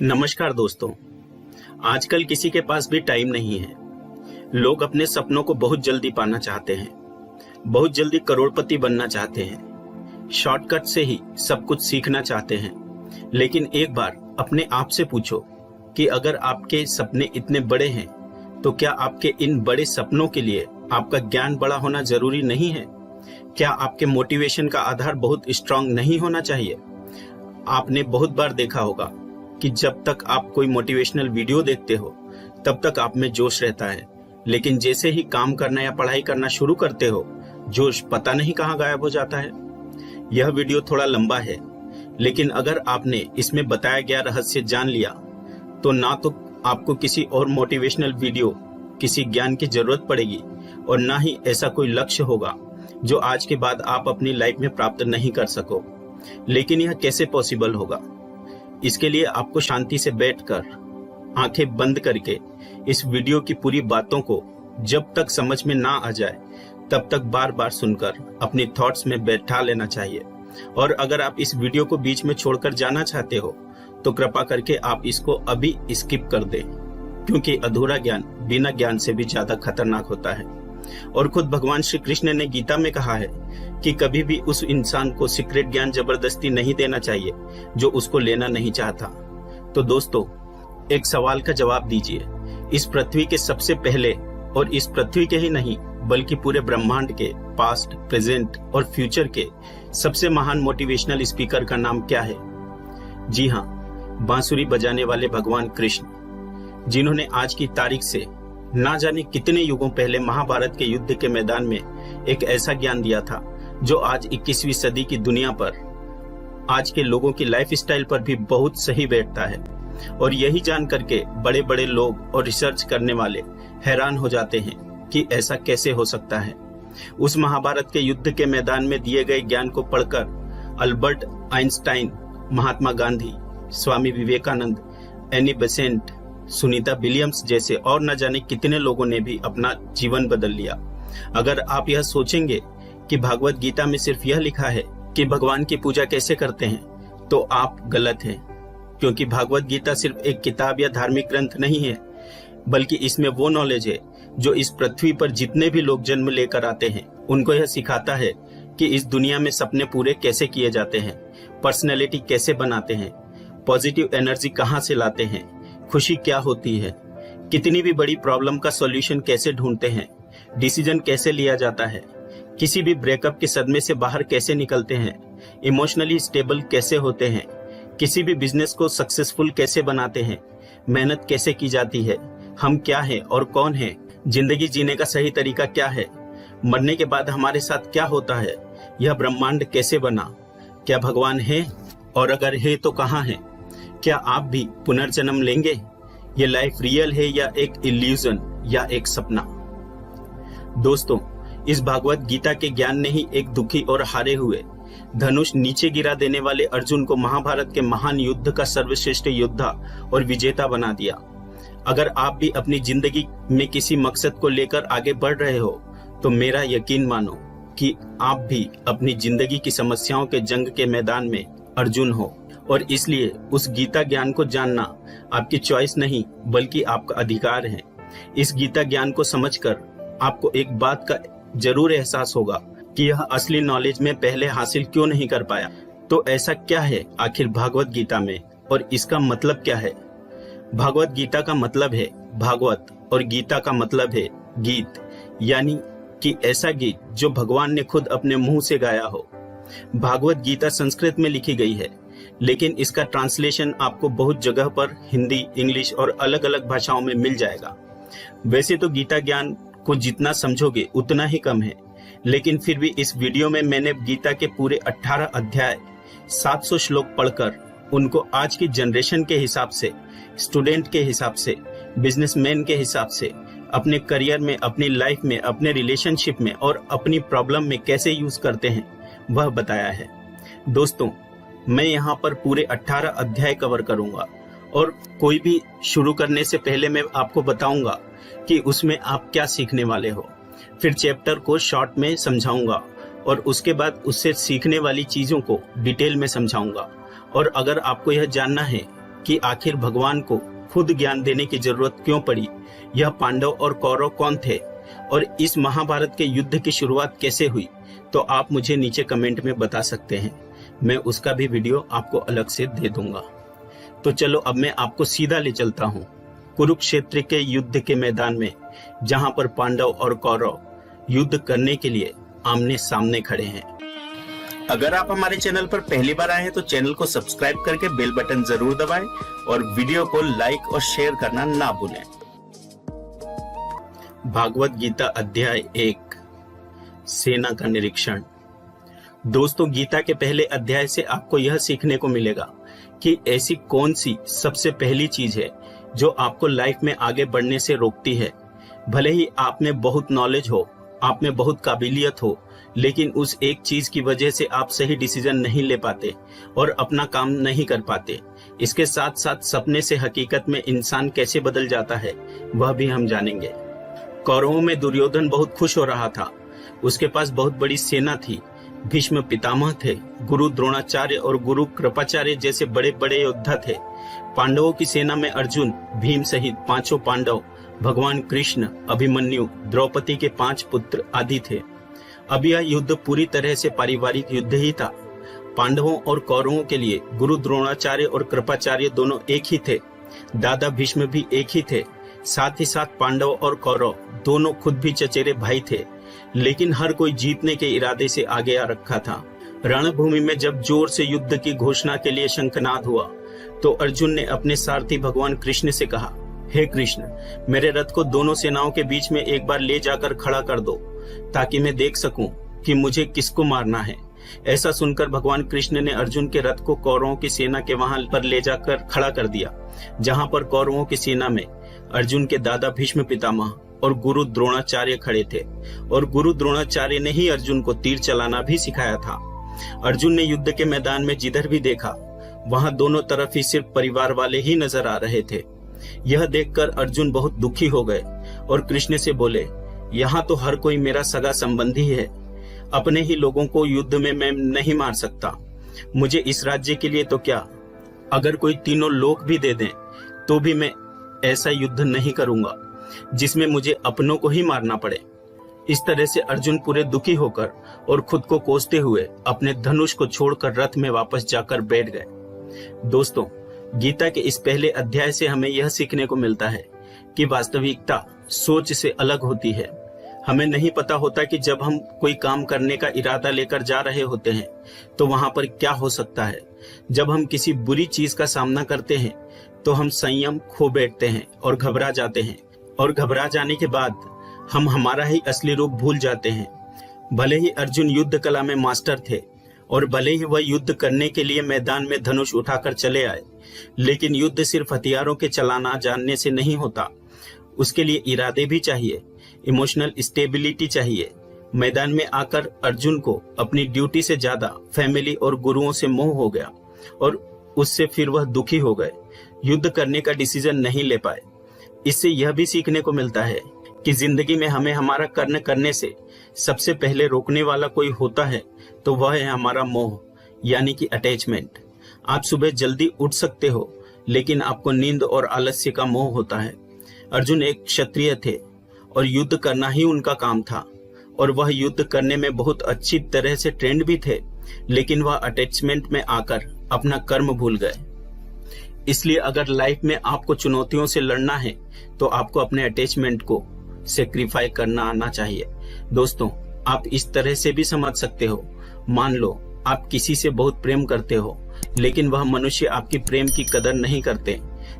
नमस्कार दोस्तों। आजकल किसी के पास भी टाइम नहीं है। लोग अपने सपनों को बहुत जल्दी पाना चाहते हैं, बहुत जल्दी करोड़पति बनना चाहते हैं, शॉर्टकट से ही सब कुछ सीखना चाहते हैं। लेकिन एक बार अपने आप से पूछो कि अगर आपके सपने इतने बड़े हैं तो क्या आपके इन बड़े सपनों के लिए आपका ज्ञान बड़ा होना जरूरी नहीं है? क्या आपके मोटिवेशन का आधार बहुत स्ट्रांग नहीं होना चाहिए? आपने बहुत बार देखा होगा कि जब तक आप कोई मोटिवेशनल वीडियो देखते हो तब तक आप में जोश रहता है, लेकिन जैसे ही काम करना या पढ़ाई करना शुरू करते हो जोश पता नहीं कहाँ गायब हो जाता है। यह वीडियो थोड़ा लंबा है, लेकिन अगर आपने इसमें बताया गया रहस्य जान लिया तो ना तो आपको किसी और मोटिवेशनल वीडियो, किसी ज्ञान की जरूरत पड़ेगी और ना ही ऐसा कोई लक्ष्य होगा जो आज के बाद आप अपनी लाइफ में प्राप्त नहीं कर सको। लेकिन यह कैसे पॉसिबल होगा? इसके लिए आपको शांति से बैठकर आंखें बंद करके इस वीडियो की पूरी बातों को जब तक समझ में ना आ जाए तब तक बार बार सुनकर अपनी थॉट्स में बैठा लेना चाहिए। और अगर आप इस वीडियो को बीच में छोड़कर जाना चाहते हो तो कृपा करके आप इसको अभी स्किप कर दें, क्योंकि अधूरा ज्ञान बिना ज्ञान से भी ज्यादा खतरनाक होता है। और खुद भगवान श्री कृष्ण ने गीता में कहा है कि कभी भी उस इंसान को सीक्रेट ज्ञान जबरदस्ती नहीं देना चाहिए जो उसको लेना नहीं चाहता। तो दोस्तों, एक सवाल का जवाब दीजिए। इस पृथ्वी के सबसे पहले, और इस पृथ्वी के ही नहीं बल्कि पूरे ब्रह्मांड के पास्ट, प्रेजेंट और फ्यूचर के सबसे महान मोटिवेशनल स्पीकर का नाम क्या है? जी हाँ, बांसुरी बजाने वाले भगवान कृष्ण, जिन्होंने आज की तारीख से ना जाने कितने युगों पहले महाभारत के युद्ध के मैदान में एक ऐसा ज्ञान दिया था जो आज 21वीं सदी की दुनिया पर, आज के लोगों की लाइफस्टाइल पर भी बहुत सही बैठता है। और यही जान करके बड़े बड़े लोग और रिसर्च करने वाले हैरान हो जाते हैं कि ऐसा कैसे हो सकता है। उस महाभारत के युद्ध के मैदान में दिए गए ज्ञान को पढ़कर Albert Einstein, Mahatma Gandhi, Swami Vivekananda, Annie Besant, Sunita Williams जैसे और न जाने कितने लोगों ने भी अपना जीवन बदल लिया। अगर आप यह सोचेंगे कि भागवत गीता में सिर्फ यह लिखा है कि भगवान की पूजा कैसे करते हैं, तो आप गलत हैं, क्योंकि भागवत गीता सिर्फ एक किताब या धार्मिक ग्रंथ नहीं है, बल्कि इसमें वो नॉलेज है जो इस पृथ्वी पर जितने भी लोग जन्म लेकर आते हैं उनको यह सिखाता है कि इस दुनिया में सपने पूरे कैसे किए जाते हैं, पर्सनैलिटी कैसे बनाते हैं, पॉजिटिव एनर्जी कहाँ से लाते हैं, खुशी क्या होती है, कितनी भी बड़ी प्रॉब्लम का सॉल्यूशन कैसे ढूंढते हैं, डिसीजन कैसे लिया जाता है, किसी भी ब्रेकअप के सदमे से बाहर कैसे निकलते हैं, इमोशनली स्टेबल कैसे होते हैं, किसी भी बिजनेस को सक्सेसफुल कैसे बनाते हैं, मेहनत कैसे की जाती है, हम क्या है और कौन है, जिंदगी जीने का सही तरीका क्या है, मरने के बाद हमारे साथ क्या होता है, यह ब्रह्मांड कैसे बना, क्या भगवान है और अगर है तो कहाँ है, क्या आप भी पुनर्जन्म लेंगे, ये लाइफ रियल है या एक इल्यूजन या एक सपना? दोस्तों, इस भागवत गीता के ज्ञान ने ही एक दुखी और हारे हुए, धनुष नीचे गिरा देने वाले अर्जुन को महाभारत के महान युद्ध का सर्वश्रेष्ठ योद्धा और विजेता बना दिया। अगर आप भी अपनी जिंदगी में किसी मकसद को लेकर आगे बढ़ रहे हो तो मेरा यकीन मानो कि आप भी अपनी जिंदगी की समस्याओं के जंग के मैदान में अर्जुन हो। और इसलिए उस गीता ज्ञान को जानना आपकी चॉइस नहीं बल्कि आपका अधिकार है। इस गीता ज्ञान को समझकर आपको एक बात का जरूर एहसास होगा कि यह असली नॉलेज में पहले हासिल क्यों नहीं कर पाया। तो ऐसा क्या है आखिर भागवत गीता में और इसका मतलब क्या है? भागवत गीता का मतलब है भागवत और गीता का मतलब है गीत, यानी कि ऐसा गीत जो भगवान ने खुद अपने मुंह से गाया हो। भागवत गीता संस्कृत में लिखी गई है, लेकिन इसका ट्रांसलेशन आपको बहुत जगह पर हिंदी, इंग्लिश और अलग अलग भाषाओं में मिल जाएगा। वैसे तो गीता ज्ञान को जितना समझोगे उतना ही कम है, लेकिन फिर भी इस वीडियो में मैंने गीता के पूरे 18 अध्याय, 700 श्लोक पढ़कर उनको आज की जनरेशन के हिसाब से, स्टूडेंट के हिसाब से, बिजनेसमैन के हिसाब से, अपने करियर में, अपनी लाइफ में, अपने रिलेशनशिप में और अपनी प्रॉब्लम में कैसे यूज करते हैं वह बताया है। दोस्तों, मैं यहाँ पर पूरे 18 अध्याय कवर करूंगा और कोई भी शुरू करने से पहले मैं आपको बताऊंगा कि उसमें आप क्या सीखने वाले हो। फिर चैप्टर को शॉर्ट में समझाऊंगा और उसके बाद उससे सीखने वाली चीजों को डिटेल में समझाऊंगा। और अगर आपको यह जानना है कि आखिर भगवान को खुद ज्ञान देने की जरूरत क्यों पड़ी, यह पांडव और कौरव कौन थे और इस महाभारत के युद्ध की शुरुआत कैसे हुई, तो आप मुझे नीचे कमेंट में बता सकते हैं। मैं उसका भी वीडियो आपको अलग से दे दूंगा। तो चलो अब मैं आपको सीधा ले चलता हूँ कुरुक्षेत्र के युद्ध के मैदान में, जहां पर पांडव और कौरव युद्ध करने के लिए आमने सामने खड़े हैं। अगर आप हमारे चैनल पर पहली बार आए हैं तो चैनल को सब्सक्राइब करके बेल बटन जरूर दबाएं और वीडियो को लाइक और शेयर करना ना भूलें। भागवत गीता अध्याय 1, सेना का निरीक्षण। दोस्तों, गीता के पहले अध्याय से आपको यह सीखने को मिलेगा कि ऐसी कौन सी सबसे पहली चीज है जो आपको लाइफ में आगे बढ़ने से रोकती है। भले ही आप में बहुत नॉलेज हो, आप में बहुत काबिलियत हो, लेकिन उस एक चीज की वजह से आप सही डिसीजन नहीं ले पाते और अपना काम नहीं कर पाते। इसके साथ साथ सपने से हकीकत में इंसान कैसे बदल जाता है वह भी हम जानेंगे। कौरवों में दुर्योधन बहुत खुश हो रहा था। उसके पास बहुत बड़ी सेना थी। भीष्म पितामह थे, गुरु द्रोणाचार्य और गुरु कृपाचार्य जैसे बड़े बड़े योद्धा थे। पांडवों की सेना में अर्जुन, भीम सहित 5 पांडव, भगवान कृष्ण, अभिमन्यु, द्रौपदी के 5 पुत्र आदि थे। अब यह युद्ध पूरी तरह से पारिवारिक युद्ध ही था। पांडवों और कौरवों के लिए गुरु द्रोणाचार्य और कृपाचार्य दोनों एक ही थे। दादा भीष्म भी एक ही थे। साथ ही साथ पांडव और कौरव दोनों खुद भी चचेरे भाई थे, लेकिन हर कोई जीतने के इरादे से आगे आ रखा था। रणभूमि में जब जोर से युद्ध की घोषणा के लिए शंखनाद हुआ तो अर्जुन ने अपने सारथी भगवान कृष्ण से कहा, हे कृष्ण, मेरे रथ को दोनों सेनाओं के बीच में एक बार ले जाकर खड़ा कर दो ताकि मैं देख सकूं कि मुझे किसको मारना है। ऐसा सुनकर भगवान कृष्ण ने अर्जुन के रथ को कौरवों की सेना के वहां पर ले जाकर खड़ा कर दिया, जहां पर कौरवों की सेना में अर्जुन के दादा भीष्म पितामह और गुरु द्रोणाचार्य खड़े थे। और गुरु द्रोणाचार्य ने ही अर्जुन को तीर चलाना भी सिखाया था। अर्जुन ने युद्ध के मैदान में जिधर भी देखा वहां दोनों तरफ ही सिर्फ परिवार वाले ही नजर आ रहे थे। यह देखकर अर्जुन बहुत दुखी हो गए और कृष्ण से बोले, यहाँ तो हर कोई मेरा सगा संबंधी है, अपने ही लोगों को युद्ध में मैं नहीं मार सकता। मुझे इस राज्य के लिए तो क्या, अगर कोई तीनों लोक भी दे दें तो भी मैं ऐसा युद्ध नहीं करूंगा जिसमें मुझे अपनों को ही मारना पड़े। इस तरह से अर्जुन पूरे दुखी होकर और खुद को कोसते हुए अपने धनुष को छोड़कर रथ में वापस जाकर बैठ गए। दोस्तों, गीता के इस पहले अध्याय से हमें यह सीखने को मिलता है कि वास्तविकता सोच से अलग होती है। हमें नहीं पता होता कि जब हम कोई काम करने का इरादा लेकर जा रहे होते हैं तो वहां पर क्या हो सकता है। जब हम किसी बुरी चीज का सामना करते हैं तो हम संयम खो बैठते हैं और घबरा जाते हैं, और घबरा जाने के बाद हम हमारा ही असली रूप भूल जाते हैं। भले ही अर्जुन युद्ध कला में मास्टर थे और भले ही वह युद्ध करने के लिए मैदान में धनुष उठाकर चले आए, लेकिन युद्ध सिर्फ हथियारों के चलाना जानने से नहीं होता। उसके लिए इरादे भी चाहिए, इमोशनल स्टेबिलिटी चाहिए। मैदान में आकर अर्जुन को अपनी ड्यूटी से ज्यादा फैमिली और गुरुओं से मोह हो गया और उससे फिर वह दुखी हो गए, युद्ध करने का डिसीजन नहीं ले पाए। इससे यह भी सीखने को मिलता है कि जिंदगी में हमें हमारा कर्म करने से सबसे पहले रोकने वाला कोई होता है तो वह है हमारा मोह, यानी कि अटैचमेंट। आप सुबह जल्दी उठ सकते हो, लेकिन आपको नींद और आलस्य का मोह होता है। अर्जुन एक क्षत्रिय थे और युद्ध करना ही उनका काम था, और वह युद्ध करने में बहुत अच्छी तरह से ट्रेंड भी थे, लेकिन वह अटैचमेंट में आकर अपना कर्म भूल गए। इसलिए अगर लाइफ में आपको चुनौतियों से लड़ना है तो आपको अपने अटैचमेंट को सेक्रीफाई करना आना चाहिए। दोस्तों, आप इस तरह से भी समझ सकते हो, मान लो आप किसी से बहुत प्रेम करते हो, लेकिन वह मनुष्य आपकी प्रेम की कदर नहीं करते।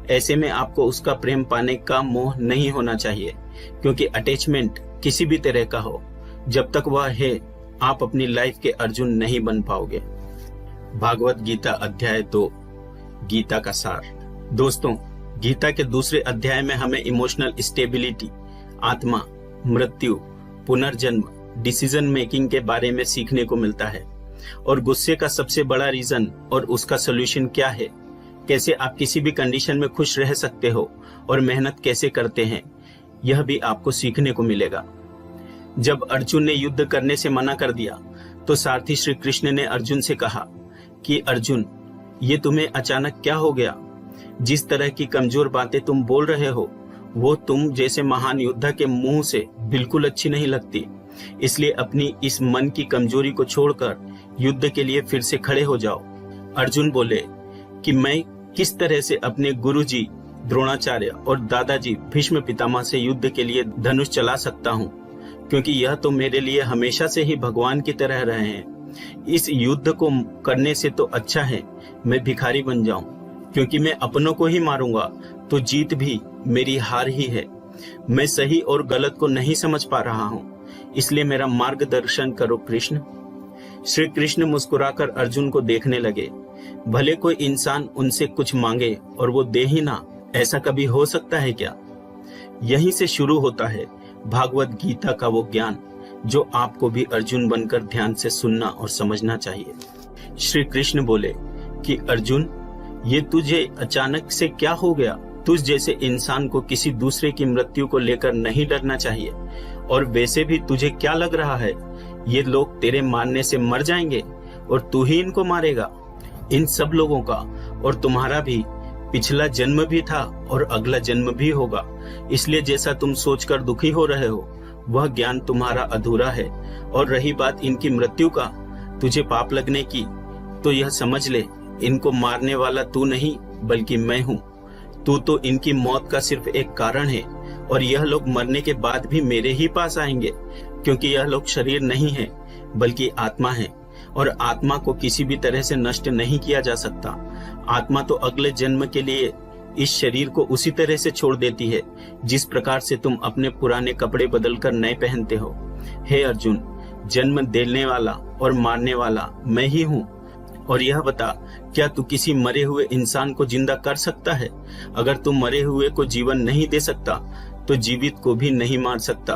ऐसे में आपको उसका प्रेम पाने का मोह नहीं होना चाहिए, क्योंकि अटैचमेंट किसी भी तरह का हो, जब तक वह है आप अपनी लाइफ के अर्जुन नहीं बन पाओगे। भागवत गीता अध्याय 2, गीता का सार। दोस्तों, गीता के दूसरे अध्याय में हमें इमोशनल स्टेबिलिटी, आत्मा, मृत्यु, पुनर्जन्म, डिसीजन मेकिंग के बारे में सीखने को मिलता है, और गुस्से का सबसे बड़ा रीजन और उसका सोल्यूशन क्या है, कैसे आप किसी भी कंडीशन में खुश रह सकते हो और मेहनत कैसे करते हैं, यह भी आपको सीखने को मिलेगा। जब अर्जुन ने युद्ध करने से मना कर दिया तो सारथी श्री कृष्ण ने अर्जुन से कहा कि अर्जुन, ये तुम्हें अचानक क्या हो गया? जिस तरह की कमजोर बातें तुम बोल रहे हो वो तुम जैसे महान योद्धा के मुंह से बिल्कुल अच्छी नहीं लगती। इसलिए अपनी इस मन की कमजोरी को छोड़कर युद्ध के लिए फिर से खड़े हो जाओ। अर्जुन बोले कि मैं किस तरह से अपने गुरुजी द्रोणाचार्य और दादाजी भीष्म पितामह से युद्ध के लिए धनुष चला सकता हूँ, क्योंकि यह तो मेरे लिए हमेशा से ही भगवान की तरह रहे हैं। इस युद्ध को करने से तो अच्छा है मैं भिखारी बन जाऊं, क्योंकि मैं अपनों को ही मारूंगा तो जीत भी मेरी हार ही है। मैं सही और गलत को नहीं समझ पा रहा हूँ, इसलिए मेरा मार्गदर्शन करो कृष्ण। श्री कृष्ण मुस्कुराकर अर्जुन को देखने लगे। भले कोई इंसान उनसे कुछ मांगे और वो दे ही ना, ऐसा कभी हो सकता है क्या? यहीं से शुरू होता है भागवत गीता का वो ज्ञान जो आपको भी अर्जुन बनकर ध्यान से सुनना और समझना चाहिए। श्री कृष्ण बोले कि अर्जुन, ये तुझे अचानक से क्या हो गया? तुझ जैसे इंसान को किसी दूसरे की मृत्यु को लेकर नहीं डरना चाहिए। और वैसे भी तुझे क्या लग रहा है ये लोग तेरे मारने से मर जाएंगे और तू ही इनको मारेगा? इन सब लोगों का और तुम्हारा भी पिछला जन्म भी था और अगला जन्म भी होगा। इसलिए जैसा तुम सोचकर दुखी हो रहे हो वह ज्ञान तुम्हारा अधूरा है। और रही बात इनकी मृत्यु का, तुझे पाप लगने की, तो यह समझ ले इनको मारने वाला तू नहीं बल्कि मैं हूँ। तू तो इनकी मौत का सिर्फ एक कारण है और यह लोग मरने के बाद भी मेरे ही पास आएंगे, क्योंकि यह लोग शरीर नहीं है बल्कि आत्मा है और आत्मा को किसी भी तरह से नष्ट नहीं किया जा सकता। आत्मा तो अगले जन्म के लिए इस शरीर को उसी तरह से छोड़ देती है जिस प्रकार से तुम अपने पुराने कपड़े बदलकर नए पहनते हो। हे अर्जुन, जन्म देने वाला और मारने वाला मैं ही हूँ। और यह बता, क्या तू किसी मरे हुए इंसान को जिंदा कर सकता है? अगर तू मरे हुए को जीवन नहीं दे सकता तो जीवित को भी नहीं मार सकता,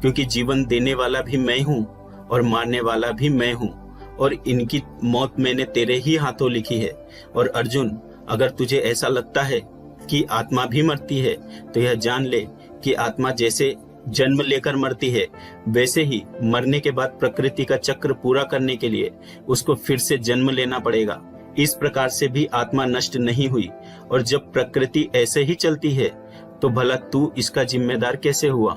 क्योंकि जीवन देने वाला भी मैं हूँ और मारने वाला भी मैं हूँ और इनकी मौत मैंने तेरे ही हाथों लिखी है। और अर्जुन, अगर तुझे ऐसा लगता है कि आत्मा भी मरती है तो यह जान ले कि आत्मा जैसे जन्म लेकर मरती है वैसे ही मरने के बाद प्रकृति का चक्र पूरा करने के लिए उसको फिर से जन्म लेना पड़ेगा। इस प्रकार से भी आत्मा नष्ट नहीं हुई। और जब प्रकृति ऐसे ही चलती है तो भला तू इसका जिम्मेदार कैसे हुआ?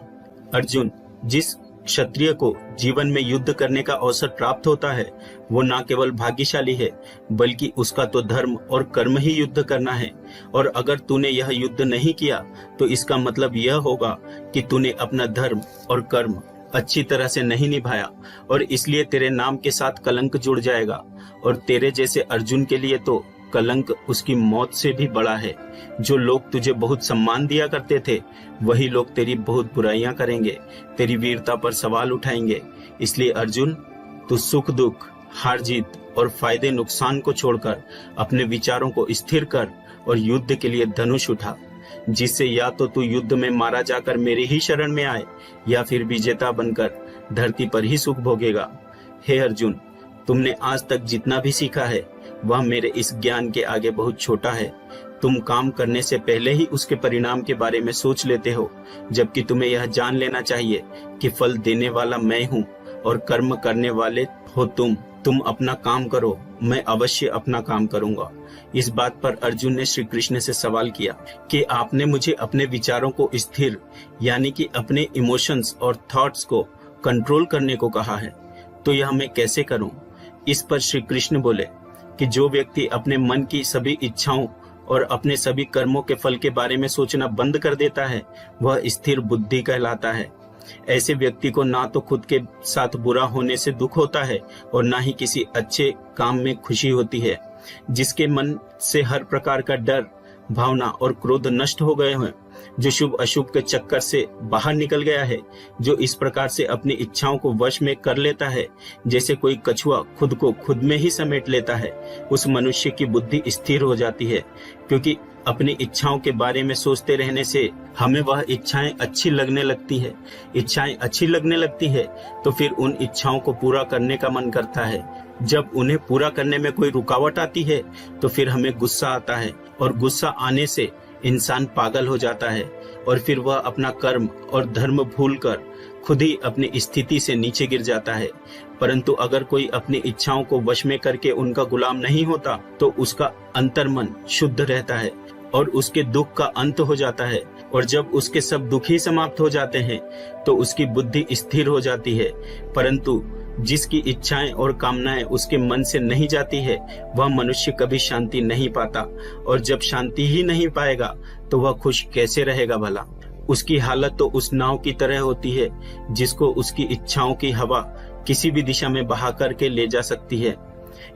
अर्जुन, जिस क्षत्रिय को जीवन में युद्ध करने का अवसर प्राप्त होता है वो न केवल भाग्यशाली है बल्कि उसका तो धर्म और कर्म ही युद्ध करना है। और अगर तूने यह युद्ध नहीं किया तो इसका मतलब यह होगा कि तूने अपना धर्म और कर्म अच्छी तरह से नहीं निभाया और इसलिए तेरे नाम के साथ कलंक जुड़ जाएगा। और तेरे जैसे अर्जुन के लिए तो कलंक उसकी मौत से भी बड़ा है। जो लोग तुझे बहुत सम्मान दिया करते थे वही लोग तेरी बहुत बुराइयां करेंगे, तेरी वीरता पर सवाल उठाएंगे। इसलिए अर्जुन, तू सुख दुख, हार जीत और फायदे नुकसान को छोड़कर अपने विचारों को स्थिर कर और युद्ध के लिए धनुष उठा, जिससे या तो तू युद्ध में मारा जाकर मेरी ही शरण में आए या फिर विजेता बनकर धरती पर ही सुख भोगेगा। हे अर्जुन, तुमने आज तक जितना भी सीखा है वह मेरे इस ज्ञान के आगे बहुत छोटा है। तुम काम करने से पहले ही उसके परिणाम के बारे में सोच लेते हो, जबकि तुम्हें यह जान लेना चाहिए कि फल देने वाला मैं हूँ और कर्म करने वाले हो तुम। तुम अपना काम करो, मैं अवश्य अपना काम करूंगा। इस बात पर अर्जुन ने श्री कृष्ण से सवाल किया कि आपने मुझे अपने विचारों को स्थिर यानी कि अपने इमोशंस और थॉट्स को कंट्रोल करने को कहा है, तो यह मैं कैसे करूं? इस पर श्री कृष्ण बोले कि जो व्यक्ति अपने मन की सभी इच्छाओं और अपने सभी कर्मों के फल के बारे में सोचना बंद कर देता है वह स्थिर बुद्धि कहलाता है। ऐसे व्यक्ति को ना तो खुद के साथ बुरा होने से दुख होता है और ना ही किसी अच्छे काम में खुशी होती है। जिसके मन से हर प्रकार का डर, भावना और क्रोध नष्ट हो गए हैं, जो शुभ अशुभ के चक्कर से बाहर निकल गया है, जो इस प्रकार से अपनी इच्छाओं को वश में कर लेता है जैसे कोई कछुआ खुद को खुद में ही समेट लेता है, उस मनुष्य की बुद्धि स्थिर हो जाती है। क्योंकि अपनी इच्छाओं के बारे में सोचते रहने से हमें वह इच्छाएं अच्छी लगने लगती है। इच्छाएं अच्छी लगने लगती है तो फिर उन इच्छाओं को पूरा करने का मन करता है। जब उन्हें पूरा करने में कोई रुकावट आती है तो फिर हमें गुस्सा आता है और गुस्सा आने से इंसान पागल हो जाता है और फिर वह अपना कर्म और धर्म भूलकर खुद ही अपनी स्थिति से नीचे गिर जाता है। परंतु अगर कोई अपनी इच्छाओं को वश में करके उनका गुलाम नहीं होता तो उसका अंतर्मन शुद्ध रहता है और उसके दुख का अंत हो जाता है, और जब उसके सब दुख ही समाप्त हो जाते हैं तो उसकी बुद्धि स्थिर हो जाती है। परंतु जिसकी इच्छाएं और कामनाएं उसके मन से नहीं जाती है, वह मनुष्य कभी शांति नहीं पाता, और जब शांति ही नहीं पाएगा तो वह खुश कैसे रहेगा भला। उसकी हालत तो उस नाव की तरह होती है जिसको उसकी इच्छाओं की हवा किसी भी दिशा में बहा करके ले जा सकती है।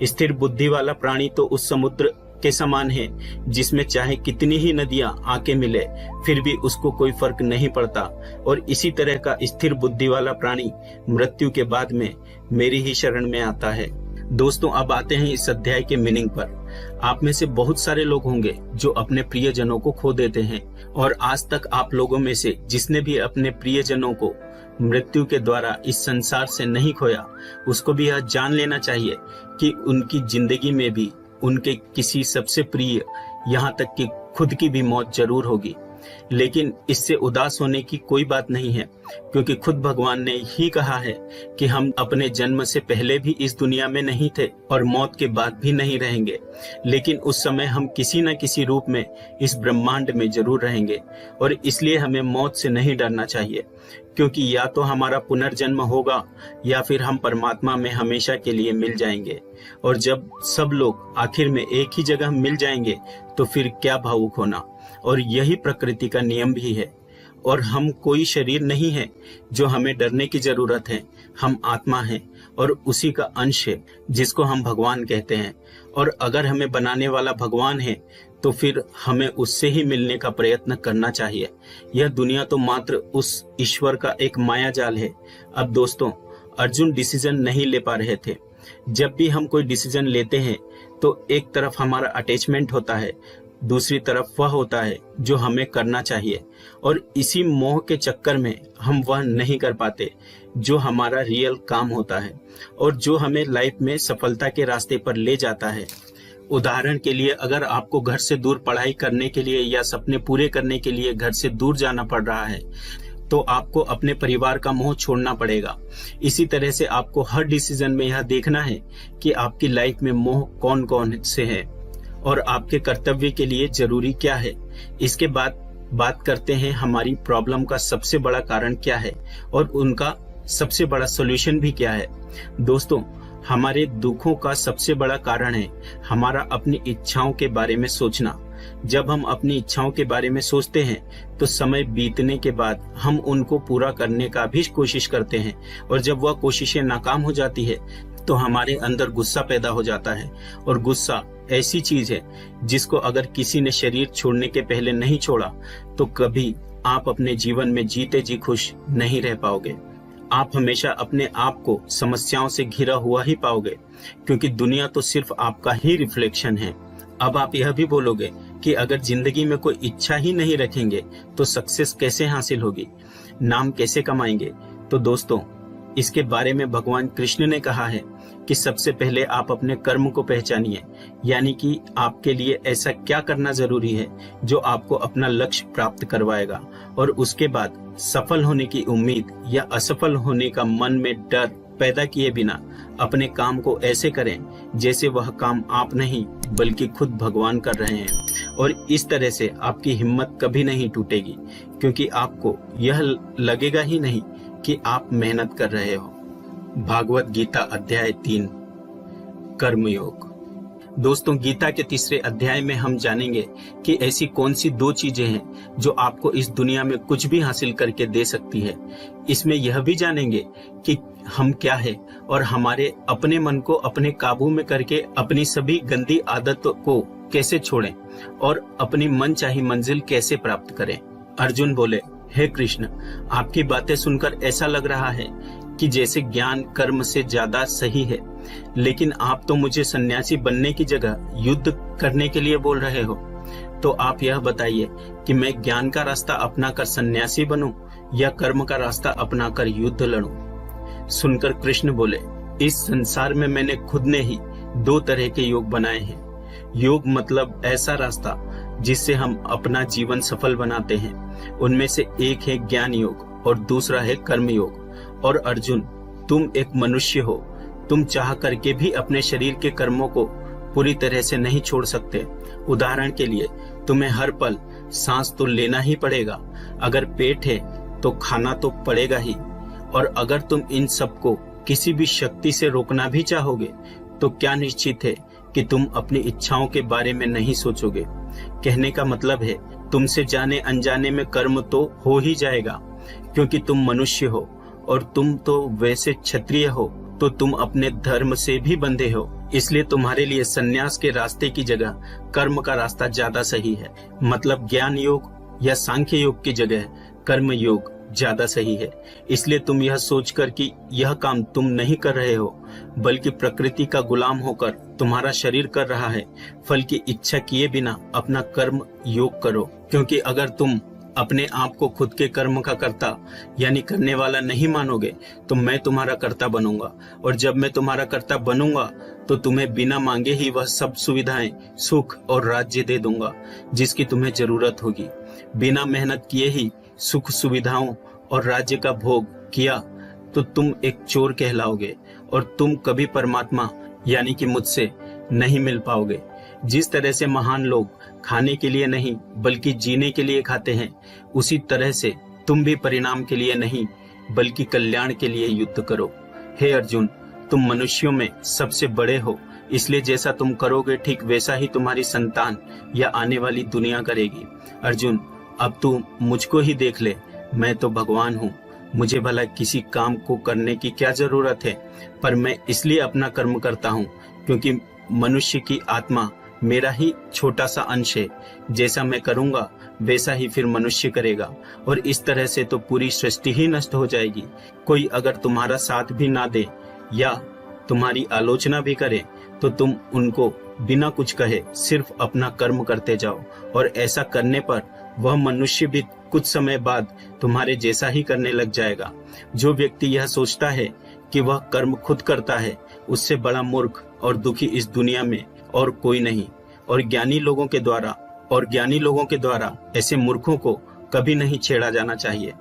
स्थिर बुद्धि वाला प्राणी तो उस समुद्र के समान है जिसमें चाहे कितनी ही नदियां आके मिले फिर भी उसको कोई फर्क नहीं पड़ता, और इसी तरह का स्थिर बुद्धि वाला प्राणी मृत्यु के बाद में मेरी ही शरण में आता है। दोस्तों, अब आते हैं इस अध्याय के मीनिंग पर। आप में से बहुत सारे लोग होंगे जो अपने प्रियजनों को खो देते हैं, और आज तक आप लोगों में से जिसने भी अपने प्रियजनों को मृत्यु के द्वारा इस संसार से नहीं खोया, उसको भी यह जान लेना चाहिए कि उनकी जिंदगी में भी उनके किसी सबसे प्रिय, यहाँ तक कि खुद की भी मौत जरूर होगी। लेकिन इससे उदास होने की कोई बात नहीं है, क्योंकि खुद भगवान ने ही कहा है कि हम अपने जन्म से पहले भी इस दुनिया में नहीं थे और मौत के बाद भी नहीं रहेंगे, लेकिन उस समय हम किसी न किसी रूप में इस ब्रह्मांड में जरूर रहेंगे। और इसलिए हमें मौत से नहीं डरना चाहिए, क्योंकि या तो हमारा पुनर्जन्म होगा या फिर हम परमात्मा में हमेशा के लिए मिल जाएंगे। और जब सब लोग आखिर में एक ही जगह मिल जाएंगे तो फिर क्या भावुक होना। और यही प्रकृति का नियम भी है। और हम कोई शरीर नहीं है जो हमें डरने की जरूरत है। हम आत्मा हैं और उसी का अंश है जिसको हम भगवान कहते हैं। और अगर हमें बनाने वाला भगवान है तो फिर हमें उससे ही मिलने का प्रयत्न करना चाहिए। यह दुनिया तो मात्र उस ईश्वर का एक माया जाल है। अब दोस्तों, अर्जुन डिसीजन नहीं ले पा रहे थे। जब भी हम कोई डिसीजन लेते हैं तो एक तरफ हमारा अटैचमेंट होता है, दूसरी तरफ वह होता है जो हमें करना चाहिए, और इसी मोह के चक्कर में हम वह नहीं कर पाते जो हमारा रियल काम होता है और जो हमें लाइफ में सफलता के रास्ते पर ले जाता है। उदाहरण के लिए, अगर आपको घर से दूर पढ़ाई करने के लिए या सपने पूरे करने के लिए घर से दूर जाना पड़ रहा है तो आपको अपने परिवार का मोह छोड़ना पड़ेगा। इसी तरह से आपको हर डिसीजन में यह देखना है कि आपकी लाइफ में मोह कौन कौन से है और आपके कर्तव्य के लिए जरूरी क्या है। इसके बाद बात करते हैं हमारी प्रॉब्लम का सबसे बड़ा कारण क्या है और उनका सबसे बड़ा सॉल्यूशन भी क्या है। दोस्तों, हमारे दुखों का सबसे बड़ा कारण है हमारा अपनी इच्छाओं के बारे में सोचना। जब हम अपनी इच्छाओं के बारे में सोचते हैं तो समय बीतने के बाद हम उनको पूरा करने का भी कोशिश करते हैं, और जब वह कोशिशें नाकाम हो जाती है तो हमारे अंदर गुस्सा पैदा हो जाता है। और गुस्सा ऐसी चीज है जिसको अगर किसी ने शरीर छोड़ने के पहले नहीं छोड़ा तो कभी आप अपने जीवन में जीते जी खुश नहीं रह पाओगे। आप हमेशा अपने आप को समस्याओं से घिरा हुआ ही पाओगे, क्योंकि दुनिया तो सिर्फ आपका ही रिफ्लेक्शन है। अब आप यह भी बोलोगे कि अगर जिंदगी में कोई इच्छा ही नहीं रखेंगे तो सक्सेस कैसे हासिल होगी, नाम कैसे कमाएंगे। तो दोस्तों, इसके बारे में भगवान कृष्ण ने कहा है कि सबसे पहले आप अपने कर्म को पहचानिए, यानी कि आपके लिए ऐसा क्या करना जरूरी है जो आपको अपना लक्ष्य प्राप्त करवाएगा, और उसके बाद सफल होने की उम्मीद या असफल होने का मन में डर पैदा किए बिना अपने काम को ऐसे करें जैसे वह काम आप नहीं बल्कि खुद भगवान कर रहे हैं। और इस तरह से आपकी हिम्मत कभी नहीं टूटेगी, क्योंकि आपको यह लगेगा ही नहीं कि आप मेहनत कर रहे हो। भागवत गीता अध्याय 3 कर्मयोग। दोस्तों, गीता के तीसरे अध्याय में हम जानेंगे कि ऐसी कौन सी 2 चीजें हैं जो आपको इस दुनिया में कुछ भी हासिल करके दे सकती है। इसमें यह भी जानेंगे कि हम क्या है और हमारे अपने मन को अपने काबू में करके अपनी सभी गंदी आदतों को कैसे छोड़ें और अपनी मनचाही मंजिल कैसे प्राप्त करें। अर्जुन बोले, हे कृष्ण, आपकी बातें सुनकर ऐसा लग रहा है कि जैसे ज्ञान कर्म से ज्यादा सही है, लेकिन आप तो मुझे सन्यासी बनने की जगह युद्ध करने के लिए बोल रहे हो। तो आप यह बताइए कि मैं ज्ञान का रास्ता अपनाकर सन्यासी बनूं या कर्म का रास्ता अपनाकर युद्ध लड़ूं। सुनकर कृष्ण बोले, इस संसार में मैंने खुद ने ही 2 तरह के योग बनाए हैं। योग मतलब ऐसा रास्ता जिससे हम अपना जीवन सफल बनाते हैं। उनमें से एक है ज्ञान योग और दूसरा है कर्म योग। और अर्जुन, तुम एक मनुष्य हो, तुम चाह करके भी अपने शरीर के कर्मों को पूरी तरह से नहीं छोड़ सकते। उदाहरण के लिए, तुम्हें हर पल सांस तो लेना ही पड़ेगा। अगर पेट है तो खाना तो पड़ेगा ही। और अगर तुम इन सबको किसी भी शक्ति से रोकना भी चाहोगे तो क्या निश्चित है कि तुम अपनी इच्छाओं के बारे में नहीं सोचोगे। कहने का मतलब है तुमसे जाने अनजाने में कर्म तो हो ही जाएगा, क्योंकि तुम मनुष्य हो और तुम तो वैसे क्षत्रिय हो, तो तुम अपने धर्म से भी बंधे हो। इसलिए तुम्हारे लिए सन्यास के रास्ते की जगह कर्म का रास्ता ज्यादा सही है। मतलब ज्ञान योग या सांख्य योग की जगह कर्म योग ज्यादा सही है। इसलिए तुम यह सोचकर कि यह काम तुम नहीं कर रहे हो, बल्कि प्रकृति का गुलाम होकर तुम्हारा शरीर कर रहा है, फल की इच्छा किए बिना अपना कर्म योग करो। क्योंकि अगर तुम अपने आप को खुद के कर्म का कर्ता यानी करने वाला नहीं मानोगे तो मैं तुम्हारा कर्ता बनूंगा, और जब मैं तुम्हारा कर्ता बनूंगा तो तुम्हें बिना मांगे ही वह सब सुविधाएं, सुख और राज्य दे दूंगा जिसकी तुम्हें जरूरत होगी। बिना मेहनत किए ही सुख सुविधाओं और राज्य का भोग किया तो तुम एक चोर कहलाओगे और तुम कभी परमात्मा यानी कि मुझसे नहीं मिल पाओगे। जिस तरह से महान लोग खाने के लिए नहीं बल्कि जीने के लिए खाते हैं, उसी तरह से तुम भी परिणाम के लिए नहीं बल्कि कल्याण के लिए युद्ध करो। हे अर्जुन, तुम मनुष्यों में सबसे बड़े हो, इसलिए जैसा तुम करोगे ठीक वैसा ही तुम्हारी संतान या आने वाली दुनिया करेगी। अर्जुन, अब तू मुझको ही देख ले, मैं तो भगवान हूँ। मुझे भला किसी काम को करने की क्या जरूरत है, पर मैं इसलिए अपना कर्म करता हूँ क्योंकि मनुष्य की आत्मा मेरा ही छोटा सा अंश है। जैसा मैं करूंगा वैसा ही फिर मनुष्य करेगा, और इस तरह से तो पूरी सृष्टि ही नष्ट हो जाएगी। कोई अगर तुम्हारा साथ भी ना दे या तुम्हारी आलोचना भी करे तो तुम उनको बिना कुछ कहे सिर्फ अपना कर्म करते जाओ, और ऐसा करने पर वह मनुष्य भी कुछ समय बाद तुम्हारे जैसा ही करने लग जाएगा। जो व्यक्ति यह सोचता है कि वह कर्म खुद करता है, उससे बड़ा मूर्ख और दुखी इस दुनिया में और कोई नहीं। और ज्ञानी लोगों के द्वारा ऐसे मूर्खों को कभी नहीं छेड़ा जाना चाहिए।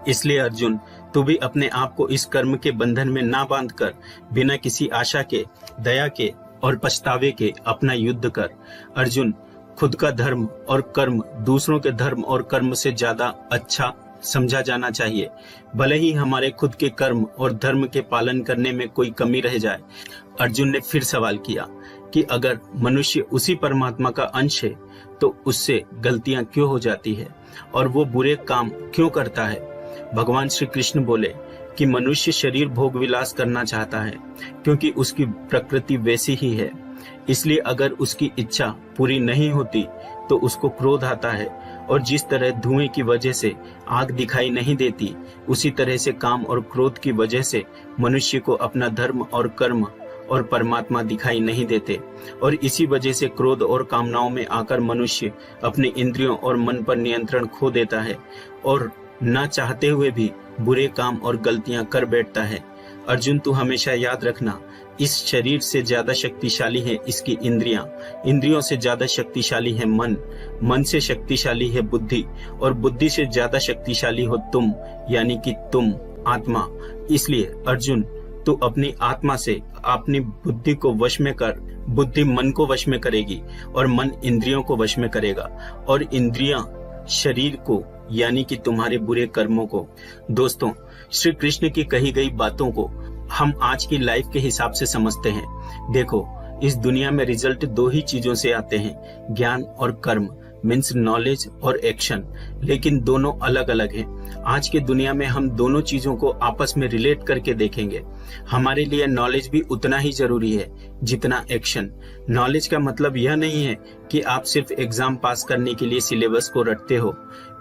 इसलिए अर्जुन, तू भी अपने आप को इस कर्म के बंधन में ना बांधकर बिना किसी आशा के, दया के और पछतावे के अपना युद्ध कर। अर्जुन, खुद का धर्म और कर्म दूसरों के धर्म और कर्म से ज्यादा अच्छा समझा जाना चाहिए, भले ही हमारे खुद के कर्म और धर्म के पालन करने में कोई कमी रह जाए। अर्जुन ने फिर सवाल किया कि अगर मनुष्य उसी परमात्मा का अंश है तो उससे गलतियां क्यों हो जाती है और वो बुरे काम क्यों करता है। भगवान श्री कृष्ण बोले कि मनुष्य शरीर भोग विलास करना चाहता है क्योंकि उसकी प्रकृति वैसी ही है। इसलिए अगर उसकी इच्छा पूरी नहीं होती तो उसको क्रोध आता है, और जिस तरह धुएं की वजह से आग दिखाई नहीं देती, उसी तरह से काम और क्रोध की वजह से मनुष्य को अपना धर्म और कर्म और परमात्मा दिखाई नहीं देते। और इसी वजह से क्रोध और कामनाओं में आकर मनुष्य अपने इंद्रियों और मन पर नियंत्रण खो देता है और न चाहते हुए भी बुरे काम और गलतियां कर बैठता है। अर्जुन, तू हमेशा याद रखना, इस शरीर से ज्यादा शक्तिशाली है इसकी इंद्रियां, इंद्रियों से ज्यादा शक्तिशाली है मन, मन से शक्तिशाली है बुद्धि, और बुद्धि से ज्यादा शक्तिशाली हो तुम यानी कि तुम आत्मा। इसलिए अर्जुन, तू अपनी आत्मा से अपनी बुद्धि को वश में कर। बुद्धि मन को वश में करेगी और मन इंद्रियों को वश में करेगा, और इंद्रियां शरीर को यानी कि तुम्हारे बुरे कर्मों को। दोस्तों, श्री कृष्ण की कही गई बातों को हम आज की लाइफ के हिसाब से समझते हैं। देखो, इस दुनिया में रिजल्ट दो ही चीजों से आते हैं, ज्ञान और कर्म, मीन्स नॉलेज और एक्शन, लेकिन दोनों अलग अलग हैं। आज की दुनिया में हम दोनों चीजों को आपस में रिलेट करके देखेंगे। हमारे लिए नॉलेज भी उतना ही जरूरी है जितना एक्शन। नॉलेज का मतलब यह नहीं है कि आप सिर्फ एग्जाम पास करने के लिए सिलेबस को रटते हो,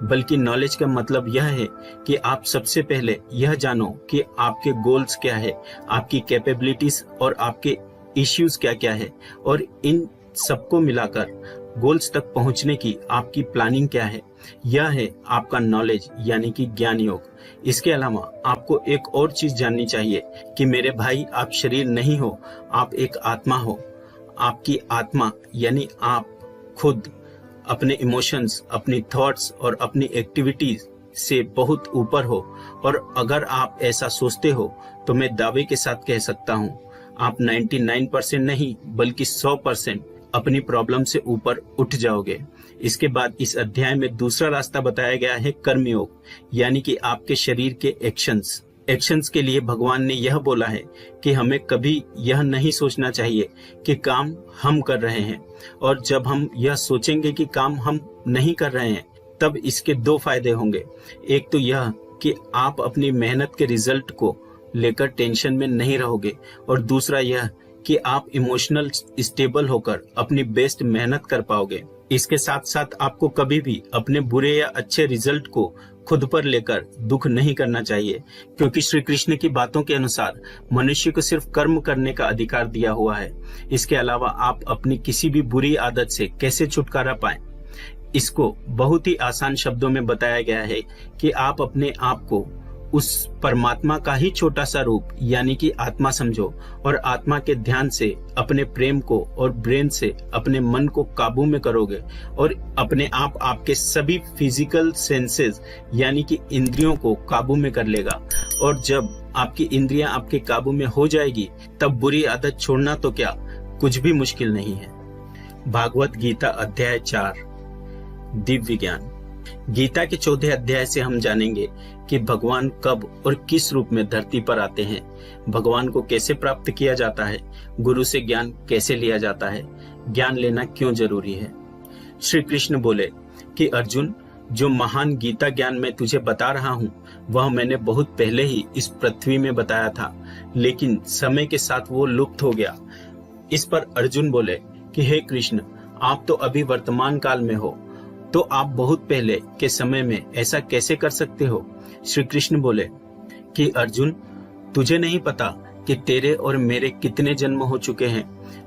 बल्कि नॉलेज का मतलब यह है कि आप सबसे पहले यह जानो कि आपके गोल्स क्या है, आपकी कैपेबिलिटीज और आपके इश्यूज क्या क्या है, और इन सबको मिलाकर गोल्स तक पहुंचने की आपकी प्लानिंग क्या है। यह है आपका नॉलेज यानी कि ज्ञान योग। इसके अलावा आपको एक और चीज जाननी चाहिए कि मेरे भाई, आप शरीर नहीं हो, आप एक आत्मा हो। आपकी आत्मा यानी आप खुद अपने इमोशंस, अपनी थॉट्स और अपनी एक्टिविटीज से बहुत ऊपर हो, और अगर आप ऐसा सोचते हो तो मैं दावे के साथ कह सकता हूँ आप 99% नहीं बल्कि 100% अपनी प्रॉब्लम से ऊपर उठ जाओगे। इसके बाद इस अध्याय में दूसरा रास्ता बताया गया है कर्मयोग, यानी कि आपके शरीर के एक्शंस के लिए भगवान ने यह बोला है कि हमें कभी यह नहीं सोचना चाहिए कि काम हम कर रहे हैं, और जब हम यह सोचेंगे कि काम हम नहीं कर रहे हैं तब इसके दो फायदे होंगे। एक तो यह कि आप अपनी मेहनत के रिजल्ट को लेकर टेंशन में नहीं रहोगे, और दूसरा यह कि आप इमोशनल स्टेबल होकर अपनी बेस्ट मेहनत कर पाओगे। इसके साथ साथ आपको कभी भी अपने बुरे या अच्छे रिजल्ट को खुद पर लेकर दुख नहीं करना चाहिए, क्योंकि श्री कृष्ण की बातों के अनुसार मनुष्य को सिर्फ कर्म करने का अधिकार दिया हुआ है। इसके अलावा आप अपनी किसी भी बुरी आदत से कैसे छुटकारा पाएं, इसको बहुत ही आसान शब्दों में बताया गया है कि आप अपने आप को उस परमात्मा का ही छोटा सा रूप यानी कि आत्मा समझो, और आत्मा के ध्यान से अपने प्रेम को और ब्रेन से अपने मन को काबू में करोगे, और अपने आप आपके सभी फिजिकल सेंसेस यानी कि इंद्रियों को काबू में कर लेगा। और जब आपकी इंद्रियां आपके काबू में हो जाएगी तब बुरी आदत छोड़ना तो क्या कुछ भी मुश्किल नहीं है। भागवत गीता अध्याय 4 दिव्य ज्ञान। गीता के 14 अध्याय से हम जानेंगे कि भगवान कब और किस रूप में धरती पर आते हैं, भगवान को कैसे प्राप्त किया जाता है, गुरु से ज्ञान कैसे लिया जाता है, ज्ञान लेना क्यों जरूरी है। श्री कृष्ण बोले कि अर्जुन, जो महान गीता ज्ञान मैं तुझे बता रहा हूँ वह मैंने बहुत पहले ही इस पृथ्वी में बताया था, लेकिन समय के साथ वो लुप्त हो गया। इस पर अर्जुन बोले कि हे कृष्ण, आप तो अभी वर्तमान काल में हो, तो आप बहुत पहले के समय में ऐसा कैसे कर सकते हो। श्री कृष्ण बोले कि अर्जुन, तुझे नहीं पता कि तेरे और मेरे कितने जन्म हो चुके हैं।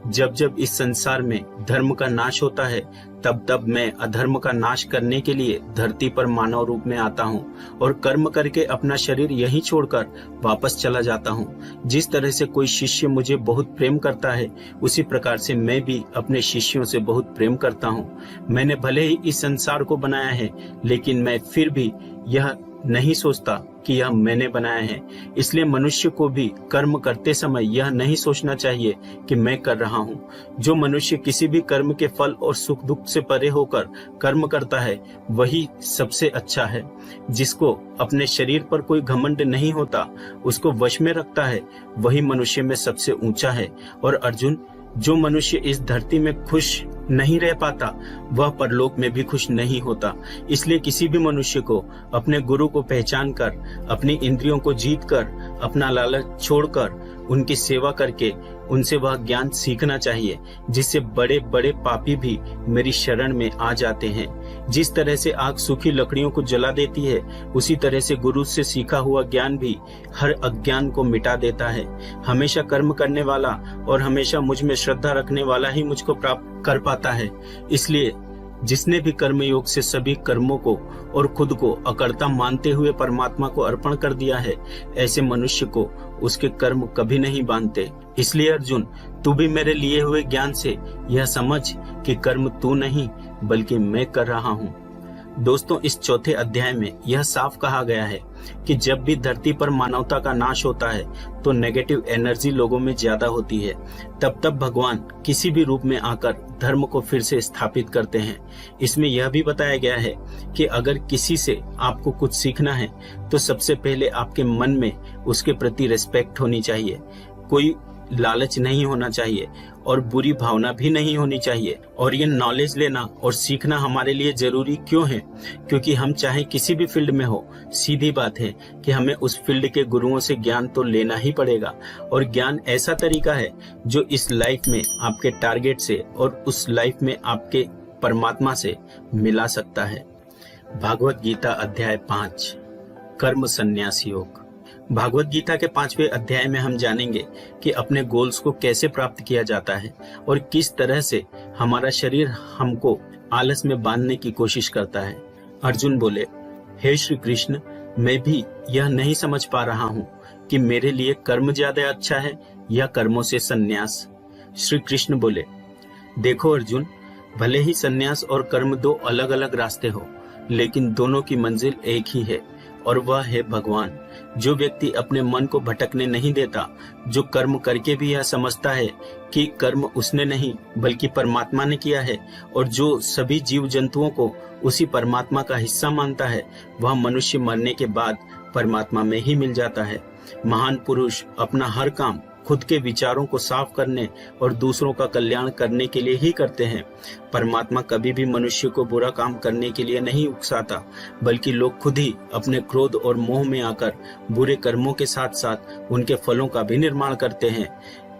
जब जब इस संसार में धर्म का नाश होता है तब तब मैं अधर्म का नाश करने के लिए धरती पर मानव रूप में आता हूँ, और कर्म करके अपना शरीर यहीं छोड़कर वापस चला जाता हूँ। जिस तरह से कोई शिष्य मुझे बहुत प्रेम करता है, उसी प्रकार से मैं भी अपने शिष्यों से बहुत प्रेम करता हूँ। मैंने भले ही इस संसार को बनाया है, लेकिन मैं फिर भी यह नहीं सोचता कि यह मैंने बनाया है। इसलिए मनुष्य को भी कर्म करते समय यह नहीं सोचना चाहिए कि मैं कर रहा हूँ। जो मनुष्य किसी भी कर्म के फल और सुख दुख से परे होकर कर्म करता है वही सबसे अच्छा है। जिसको अपने शरीर पर कोई घमंड नहीं होता, उसको वश में रखता है, वही मनुष्य में सबसे ऊंचा है। और अर्जुन, जो मनुष्य इस धरती में खुश नहीं रह पाता वह परलोक में भी खुश नहीं होता। इसलिए किसी भी मनुष्य को अपने गुरु को पहचान कर, अपनी इंद्रियों को जीत कर, अपना लालच छोड़कर उनकी सेवा करके उनसे वह ज्ञान सीखना चाहिए, जिससे बड़े बड़े पापी भी मेरी शरण में आ जाते हैं। जिस तरह से आग सूखी लकड़ियों को जला देती है, उसी तरह से गुरु से सीखा हुआ ज्ञान भी हर अज्ञान को मिटा देता है। हमेशा कर्म करने वाला और हमेशा मुझ में श्रद्धा रखने वाला ही मुझको प्राप्त कर पाता है। इसलिए जिसने भी कर्म योग से सभी कर्मों को और खुद को अकर्ता मानते हुए परमात्मा को अर्पण कर दिया है, ऐसे मनुष्य को उसके कर्म कभी नहीं बांधते। इसलिए अर्जुन, तू भी मेरे लिए हुए ज्ञान से यह समझ कि कर्म तू नहीं बल्कि मैं कर रहा हूँ। दोस्तों, इस चौथे अध्याय में यह साफ कहा गया है कि जब भी धरती पर मानवता का नाश होता है तो नेगेटिव एनर्जी लोगों में ज्यादा होती है। तब तब भगवान किसी भी रूप में आकर धर्म को फिर से स्थापित करते हैं। इसमें यह भी बताया गया है कि अगर किसी से आपको कुछ सीखना है तो सबसे पहले आपके मन में उसके प्रति रिस्पेक्ट होनी चाहिए। कोई लालच नहीं होना चाहिए और बुरी भावना भी नहीं होनी चाहिए। और ये नॉलेज लेना और सीखना हमारे लिए जरूरी क्यों है? क्योंकि हम चाहे किसी भी फील्ड में हो, सीधी बात है कि हमें उस फील्ड के गुरुओं से ज्ञान तो लेना ही पड़ेगा। और ज्ञान ऐसा तरीका है जो इस लाइफ में आपके टारगेट से और उस लाइफ में आपके परमात्मा से मिला सकता है। भागवत गीता अध्याय 5 कर्म संन्यास योग। भागवत गीता के 5वें अध्याय में हम जानेंगे कि अपने गोल्स को कैसे प्राप्त किया जाता है और किस तरह से हमारा शरीर हमको आलस में बांधने की कोशिश करता है। अर्जुन बोले, हे श्री कृष्ण, मैं भी यह नहीं समझ पा रहा हूँ कि मेरे लिए कर्म ज्यादा अच्छा है या कर्मों से संन्यास। श्री कृष्ण बोले, देखो अर्जुन, भले ही संन्यास और कर्म दो अलग अलग रास्ते हो, लेकिन दोनों की मंजिल एक ही है। और वह है भगवान। जो व्यक्ति अपने मन को भटकने नहीं देता, जो कर्म करके भी यह समझता है कि कर्म उसने नहीं बल्कि परमात्मा ने किया है, और जो सभी जीव जंतुओं को उसी परमात्मा का हिस्सा मानता है, वह मनुष्य मरने के बाद परमात्मा में ही मिल जाता है। महान पुरुष अपना हर काम खुद के विचारों को साफ करने और दूसरों का कल्याण करने के लिए ही करते हैं। परमात्मा कभी भी मनुष्य को बुरा काम करने के लिए नहीं उकसाता, बल्कि लोग खुद ही अपने क्रोध और मोह में आकर बुरे कर्मों के साथ साथ उनके फलों का भी निर्माण करते हैं।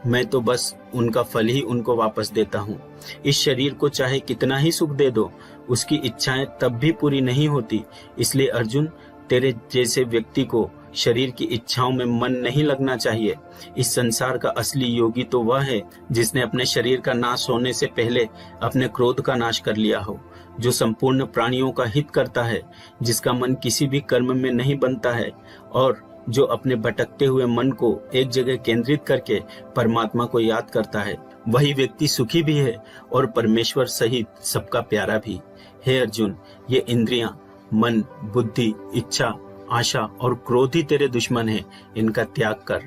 मैं तो बस उनका फल ही उनको वापस देता हूँ। इस शरीर को चाहे कितना ही सुख दे दो, उसकी इच्छाएं तब भी पूरी नहीं होती। इसलिए अर्जुन, तेरे जैसे व्यक्ति को शरीर की इच्छाओं में मन नहीं लगना चाहिए। इस संसार का असली योगी तो वह है जिसने अपने शरीर का नाश होने से पहले अपने क्रोध का नाश कर लिया हो, जो संपूर्ण प्राणियों का हित करता है, जिसका मन किसी भी कर्म में नहीं बनता है, और जो अपने भटकते हुए मन को एक जगह केंद्रित करके परमात्मा को याद करता है। वही व्यक्ति सुखी भी है और परमेश्वर सहित सबका प्यारा भी। हे अर्जुन, ये इंद्रियां, मन, बुद्धि, इच्छा, आशा और क्रोध ही तेरे दुश्मन हैं, इनका त्याग कर।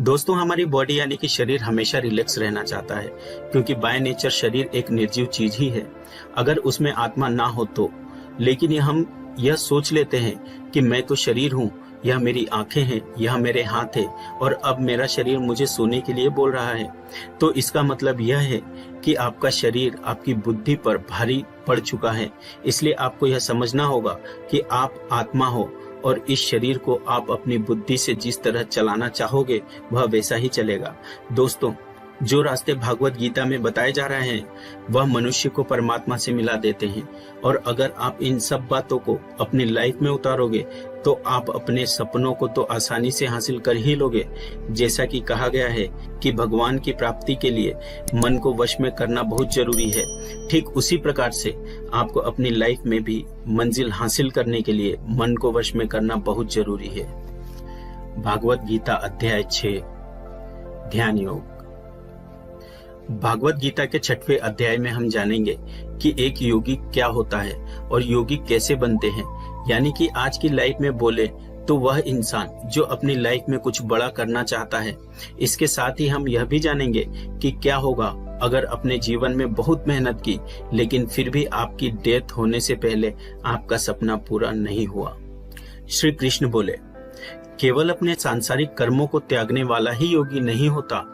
दोस्तों, हमारी बॉडी यानी कि शरीर हमेशा रिलैक्स रहना चाहता है, क्योंकि बाय नेचर शरीर एक निर्जीव चीज ही है। अगर उसमें आत्मा ना हो तो, लेकिन हम यह सोच लेते हैं कि मैं तो शरीर हूँ, यह मेरी आंखें हैं, यह मेरे हाथ है, और अब मेरा शरीर मुझे सोने के लिए बोल रहा है। तो इसका मतलब यह है कि आपका शरीर आपकी बुद्धि पर भारी पड़ चुका है। इसलिए आपको यह समझना होगा कि आप आत्मा हो, और इस शरीर को आप अपनी बुद्धि से जिस तरह चलाना चाहोगे वह वैसा ही चलेगा। दोस्तों, जो रास्ते भागवत गीता में बताए जा रहे हैं वह मनुष्य को परमात्मा से मिला देते हैं, और अगर आप इन सब बातों को अपनी लाइफ में उतारोगे तो आप अपने सपनों को तो आसानी से हासिल कर ही लोगे। जैसा कि कहा गया है कि भगवान की प्राप्ति के लिए मन को वश में करना बहुत जरूरी है, ठीक उसी प्रकार से आपको अपनी लाइफ में भी मंजिल हासिल करने के लिए मन को वश में करना बहुत जरूरी है। भागवत गीता अध्याय 6, ध्यान योग। भागवत गीता के 6वें अध्याय में हम जानेंगे कि एक योगी क्या होता है और योगी कैसे बनते हैं। यानी कि आज की लाइफ में बोले तो वह इंसान जो अपनी लाइफ में कुछ बड़ा करना चाहता है। इसके साथ ही हम यह भी जानेंगे कि क्या होगा अगर अपने जीवन में बहुत मेहनत की, लेकिन फिर भी आपकी डेथ होने से पहले आपका सपना पूरा नहीं हुआ। श्री कृष्ण बोले, केवल अपने सांसारिक कर्मों को त्यागने वाला ही योगी नहीं होता,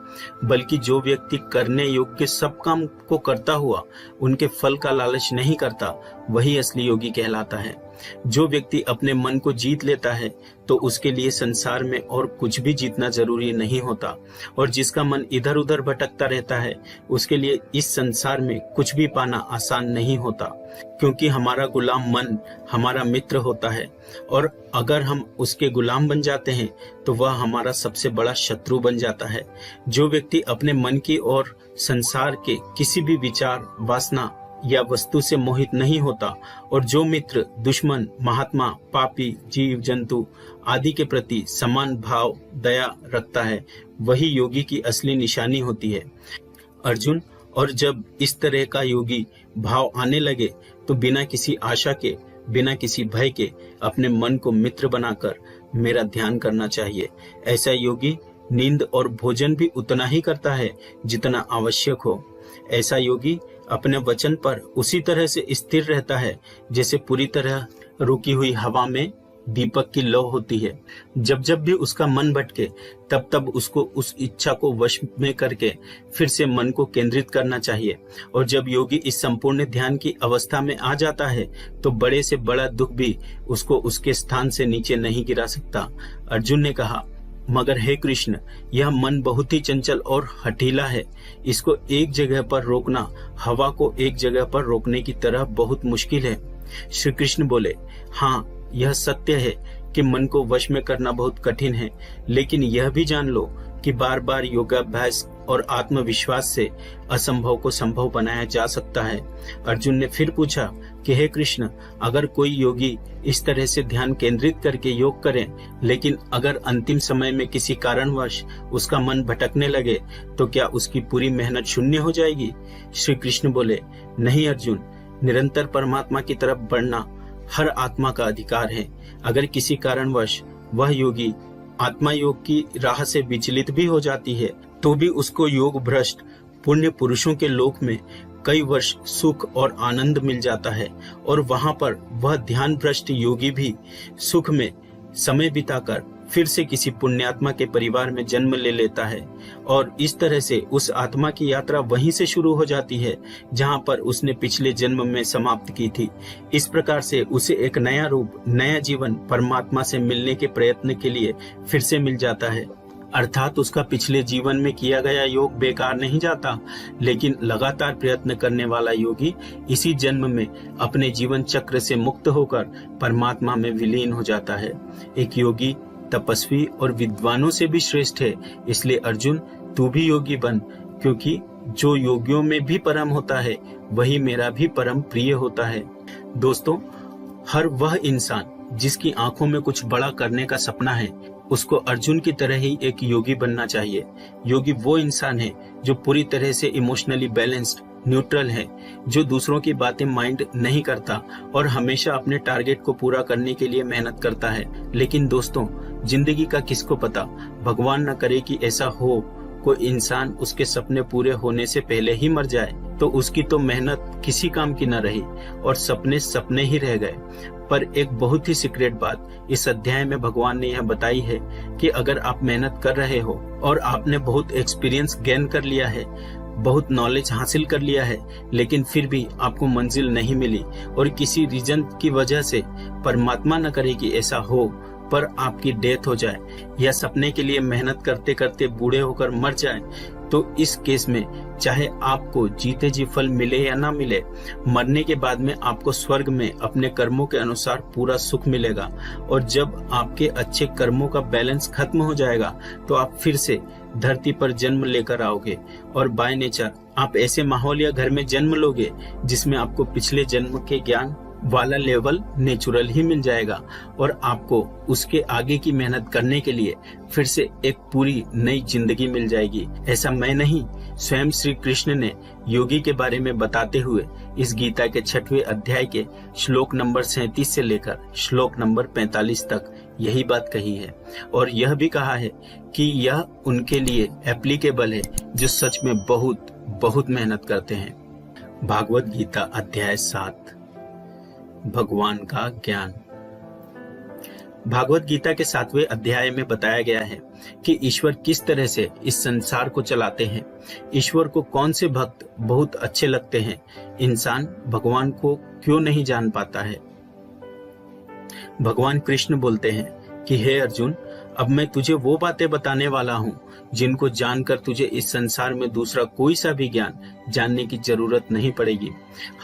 बल्कि जो व्यक्ति करने योग्य सब काम को करता हुआ उनके फल का लालच नहीं करता, वही असली योगी कहलाता है। जो व्यक्ति अपने मन को जीत लेता है तो उसके लिए संसार में और कुछ भी जीतना जरूरी नहीं होता, और जिसका मन इधर उधर भटकता रहता है उसके लिए इस संसार में कुछ भी पाना आसान नहीं होता, क्योंकि हमारा गुलाम मन हमारा मित्र होता है, और अगर हम उसके गुलाम बन जाते हैं तो वह हमारा सबसे बड़ा शत्रु बन जाता है। जो व्यक्ति अपने मन की और संसार के किसी भी विचार, वासना या वस्तु से मोहित नहीं होता, और जो मित्र, दुश्मन, महात्मा, पापी, जीव जंतु आदि के प्रति समान भाव, दया रखता है, वही योगी की असली निशानी होती है। अर्जुन, और जब इस तरह का योगी भाव आने लगे तो बिना किसी आशा के, बिना किसी भय के अपने मन को मित्र बनाकर मेरा ध्यान करना चाहिए। ऐसा योगी नींद और भोजन भी उतना ही करता है जितना आवश्यक हो। ऐसा योगी अपने वचन पर उसी तरह से स्थिर रहता है जैसे पूरी तरह रुकी हुई हवा में दीपक की लौ होती है। जब जब भी उसका मन भटके तब तब उसको उस इच्छा को वश में करके फिर से मन को केंद्रित करना चाहिए, और जब योगी इस संपूर्ण ध्यान की अवस्था में आ जाता है तो बड़े से बड़ा दुख भी उसको उसके स्थान से नीचे नहीं गिरा सकता। अर्जुन ने कहा, मगर हे कृष्ण, यह मन बहुत ही चंचल और हठीला है। इसको एक जगह पर रोकना हवा को एक जगह पर रोकने की तरह बहुत मुश्किल है। श्री कृष्ण बोले, हाँ, यह सत्य है कि मन को वश में करना बहुत कठिन है, लेकिन यह भी जान लो कि बार बार योगाभ्यास और आत्मविश्वास से असंभव को संभव बनाया जा सकता है। अर्जुन ने फिर पूछा कि हे कृष्ण, अगर कोई योगी इस तरह से ध्यान केंद्रित करके योग करे, लेकिन अगर अंतिम समय में किसी कारणवश उसका मन भटकने लगे तो क्या उसकी पूरी मेहनत शून्य हो जाएगी? श्री कृष्ण बोले, नहीं अर्जुन, निरंतर परमात्मा की तरफ बढ़ना हर आत्मा का अधिकार है। अगर किसी कारणवश वह योगी आत्मा योग की राह से विचलित भी हो जाती है तो भी उसको योग भ्रष्ट पुण्य पुरुषों के लोक में कई वर्ष सुख और आनंद मिल जाता है और वहां पर वह ध्यान भ्रष्ट योगी भी सुख में समय बिताकर फिर से किसी पुण्यात्मा के परिवार में जन्म ले लेता है और इस तरह से उस आत्मा की यात्रा वहीं से शुरू हो जाती है जहां पर उसने पिछले जन्म में समाप्त की थी। इस प्रकार से उसे एक नया रूप, नया जीवन परमात्मा से मिलने के प्रयत्न के लिए फिर से मिल जाता है। अर्थात उसका पिछले जीवन में किया गया योग बेकार नहीं जाता, लेकिन लगातार प्रयत्न करने वाला योगी इसी जन्म में अपने जीवन चक्र से मुक्त होकर परमात्मा में विलीन हो जाता है। एक योगी तपस्वी और विद्वानों से भी श्रेष्ठ है, इसलिए अर्जुन तू भी योगी बन, क्योंकि जो योगियों में भी परम होता है वही मेरा भी परम प्रिय होता है। दोस्तों, हर वह इंसान जिसकी आंखों में कुछ बड़ा करने का सपना है उसको अर्जुन की तरह ही एक योगी बनना चाहिए। योगी वो इंसान है जो पूरी तरह से इमोशनली बैलेंस्ड, न्यूट्रल है, जो दूसरों की बातें माइंड नहीं करता और हमेशा अपने टारगेट को पूरा करने के लिए मेहनत करता है। लेकिन दोस्तों, जिंदगी का किसको पता, भगवान न करे कि ऐसा हो, कोई इंसान उसके सपने पूरे होने से पहले ही मर जाए तो उसकी तो मेहनत किसी काम की न रही और सपने सपने ही रह गए। पर एक बहुत ही सीक्रेट बात इस अध्याय में भगवान ने यह बताई है कि अगर आप मेहनत कर रहे हो और आपने बहुत एक्सपीरियंस गेन कर लिया है, बहुत नॉलेज हासिल कर लिया है, लेकिन फिर भी आपको मंजिल नहीं मिली और किसी रीजन की वजह से, परमात्मा न करे कि ऐसा हो, पर आपकी डेथ हो जाए या सपने के लिए मेहनत करते करते बूढ़े होकर मर जाए, तो इस केस में चाहे आपको जीते जी फल मिले या ना मिले, मरने के बाद में आपको स्वर्ग में अपने कर्मों के अनुसार पूरा सुख मिलेगा। और जब आपके अच्छे कर्मों का बैलेंस खत्म हो जाएगा तो आप फिर से धरती पर जन्म लेकर आओगे और बाय नेचर आप ऐसे माहौल या घर में जन्म लोगे जिसमें आपको पिछले जन्म के ज्ञान वाला लेवल नेचुरल ही मिल जाएगा और आपको उसके आगे की मेहनत करने के लिए फिर से एक पूरी नई जिंदगी मिल जाएगी। ऐसा मैं नहीं, स्वयं श्री कृष्ण ने योगी के बारे में बताते हुए इस गीता के 6वें अध्याय के श्लोक नंबर 37 से लेकर श्लोक नंबर 45 तक यही बात कही है और यह भी कहा है कि यह उनके लिए एप्लीकेबल है जो सच में बहुत बहुत मेहनत करते हैं। भागवत गीता अध्याय 7, भगवान का ज्ञान। भागवत गीता के 7वें अध्याय में बताया गया है कि ईश्वर किस तरह से इस संसार को चलाते हैं। ईश्वर को कौन से भक्त बहुत अच्छे लगते हैं, इंसान भगवान को क्यों नहीं जान पाता है। भगवान कृष्ण बोलते हैं कि हे अर्जुन, अब मैं तुझे वो बातें बताने वाला हूँ जिनको जानकर तुझे इस संसार में दूसरा कोई सा भी ज्ञान जानने की जरूरत नहीं पड़ेगी।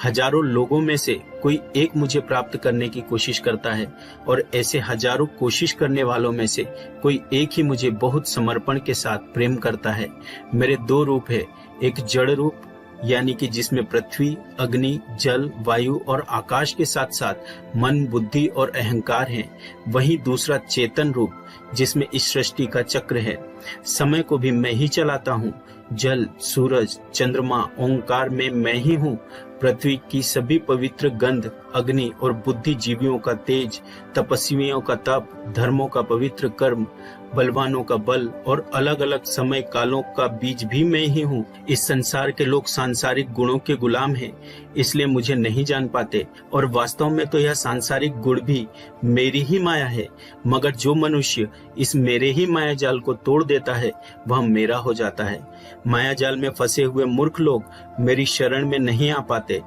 हजारों लोगों में से कोई एक मुझे प्राप्त करने की कोशिश करता है और ऐसे हजारों कोशिश करने वालों में से कोई एक ही मुझे बहुत समर्पण के साथ प्रेम करता है। मेरे 2 रूप है, एक जड़ रूप यानी कि जिसमें पृथ्वी, अग्नि, जल, वायु और आकाश के साथ साथ मन, बुद्धि और अहंकार हैं। वहीं दूसरा चेतन रूप जिसमें इस सृष्टि का चक्र है। समय को भी मैं ही चलाता हूँ। जल, सूरज, चंद्रमा, ओंकार में मैं ही हूँ। पृथ्वी की सभी पवित्र गंध, अग्नि और बुद्धिजीवियों का तेज, तपस्वियों का तप, धर्मों का पवित्र कर्म, बलवानों का बल और अलग अलग समय कालों का बीज भी मैं ही हूँ। इस संसार के लोग सांसारिक गुणों के गुलाम हैं, इसलिए मुझे नहीं जान पाते और वास्तव में तो यह सांसारिक गुण भी मेरी ही माया है। मगर जो मनुष्य इस मेरे ही माया जाल को तोड़ देता है वह मेरा हो जाता है। माया जाल में फंसे हुए मूर्ख लोग मेरी शरण में नहीं आ पाते।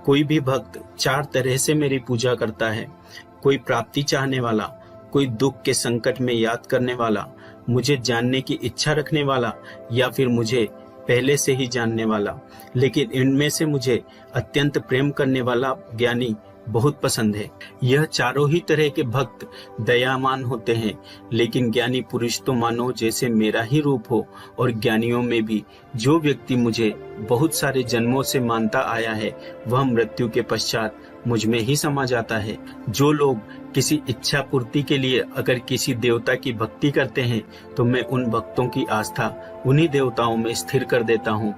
कोई भी भक्त 4 तरह से मेरी पूजा करता है, कोई प्राप्ति चाहने वाला, कोई दुख के संकट में याद करने वाला, मुझे जानने की इच्छा रखने वाला या फिर मुझे पहले से ही जानने वाला। लेकिन इनमें से मुझे अत्यंत प्रेम करने वाला ज्ञानी बहुत पसंद है। यह चारों ही तरह के भक्त दयावान होते हैं, लेकिन ज्ञानी पुरुष तो मानो जैसे मेरा ही रूप हो। और ज्ञानियों में भी जो व्यक्ति मुझे बहुत सारे जन्मों से मानता आया है वह मृत्यु के पश्चात मुझ में ही समा जाता है। जो लोग किसी इच्छा पूर्ति के लिए अगर किसी देवता की भक्ति करते हैं तो मैं उन भक्तों की आस्था उन्हीं देवताओं में स्थिर कर देता हूँ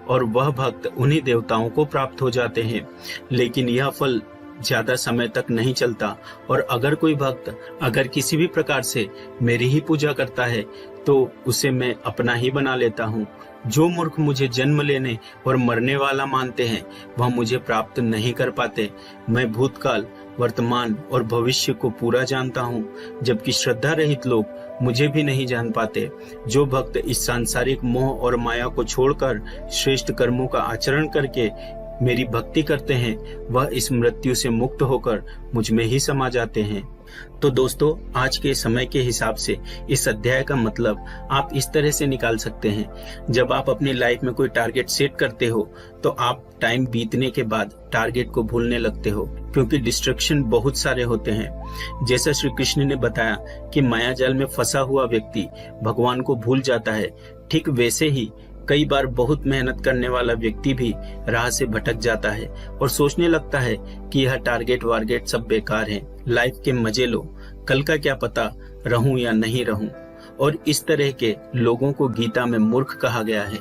और वह भक्त उन्हीं देवताओं को प्राप्त हो जाते हैं। लेकिन यह फल ज्यादा समय तक नहीं चलता और अगर कोई भक्त अगर किसी भी प्रकार से मेरी ही पूजा करता है तो उसे मैं अपना ही बना लेता हूँ। जो मूर्ख मुझे जन्म लेने और मरने वाला मानते हैं वह मुझे प्राप्त नहीं कर पाते। मैं भूतकाल, वर्तमान और भविष्य को पूरा जानता हूँ, जबकि श्रद्धा रहित लोग मुझे भी नहीं जान पाते। जो भक्त इस सांसारिक मोह और माया को छोड़कर श्रेष्ठ कर्मों का आचरण करके मेरी भक्ति करते हैं वह इस मृत्यु से मुक्त होकर मुझ में ही समा जाते हैं। तो दोस्तों, आज के समय के हिसाब से इस अध्याय का मतलब आप इस तरह से निकाल सकते हैं। जब आप अपनी लाइफ में कोई टारगेट सेट करते हो तो आप टाइम बीतने के बाद टारगेट को भूलने लगते हो, क्योंकि डिस्ट्रैक्शन बहुत सारे होते हैं। जैसा श्री कृष्ण ने बताया कि माया जाल में फंसा हुआ व्यक्ति भगवान को भूल जाता है, ठीक वैसे ही कई बार बहुत मेहनत करने वाला व्यक्ति भी राह से भटक जाता है और सोचने लगता है कि यह टारगेट वारगेट सब बेकार है, लाइफ के मजे लो, कल का क्या पता रहूं या नहीं रहूं। और इस तरह के लोगों को गीता में मूर्ख कहा गया है,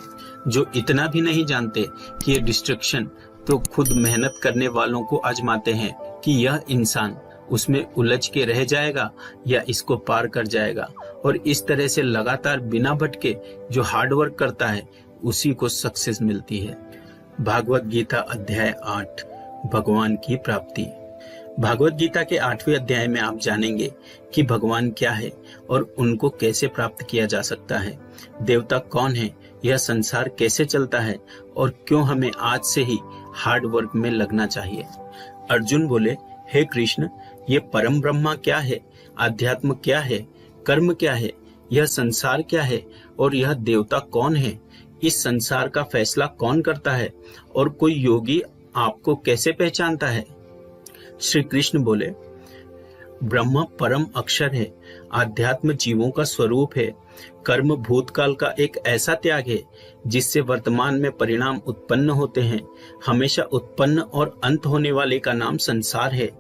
जो इतना भी नहीं जानते कि ये डिस्ट्रैक्शन तो खुद मेहनत करने वालों को आजमाते हैं कि यह इंसान उसमें उलझ के रह जाएगा या इसको पार कर जाएगा। और इस तरह से लगातार बिना भटके जो हार्ड वर्क करता है उसी को सक्सेस मिलती है। भागवत गीता अध्याय 8, भगवान की प्राप्ति। भागवत गीता के 8वें अध्याय में आप जानेंगे कि भगवान क्या है और उनको कैसे प्राप्त किया जा सकता है, देवता कौन है, यह संसार कैसे चलता है और क्यों हमें आज से ही हार्ड वर्क में लगना चाहिए। अर्जुन बोले, हे कृष्ण, ये परम ब्रह्मा क्या है, आध्यात्म क्या है, कर्म क्या है, यह संसार क्या है और यह देवता कौन है, इस संसार का फैसला कौन करता है और कोई योगी आपको कैसे पहचानता है। श्री कृष्ण बोले, ब्रह्म परम अक्षर है, आध्यात्म जीवों का स्वरूप है, कर्म भूतकाल का एक ऐसा त्याग है जिससे वर्तमान में परिणाम उत्पन्न होते हैं। हमेशा उत्पन्न और अंत होने वाले का नाम संसार है।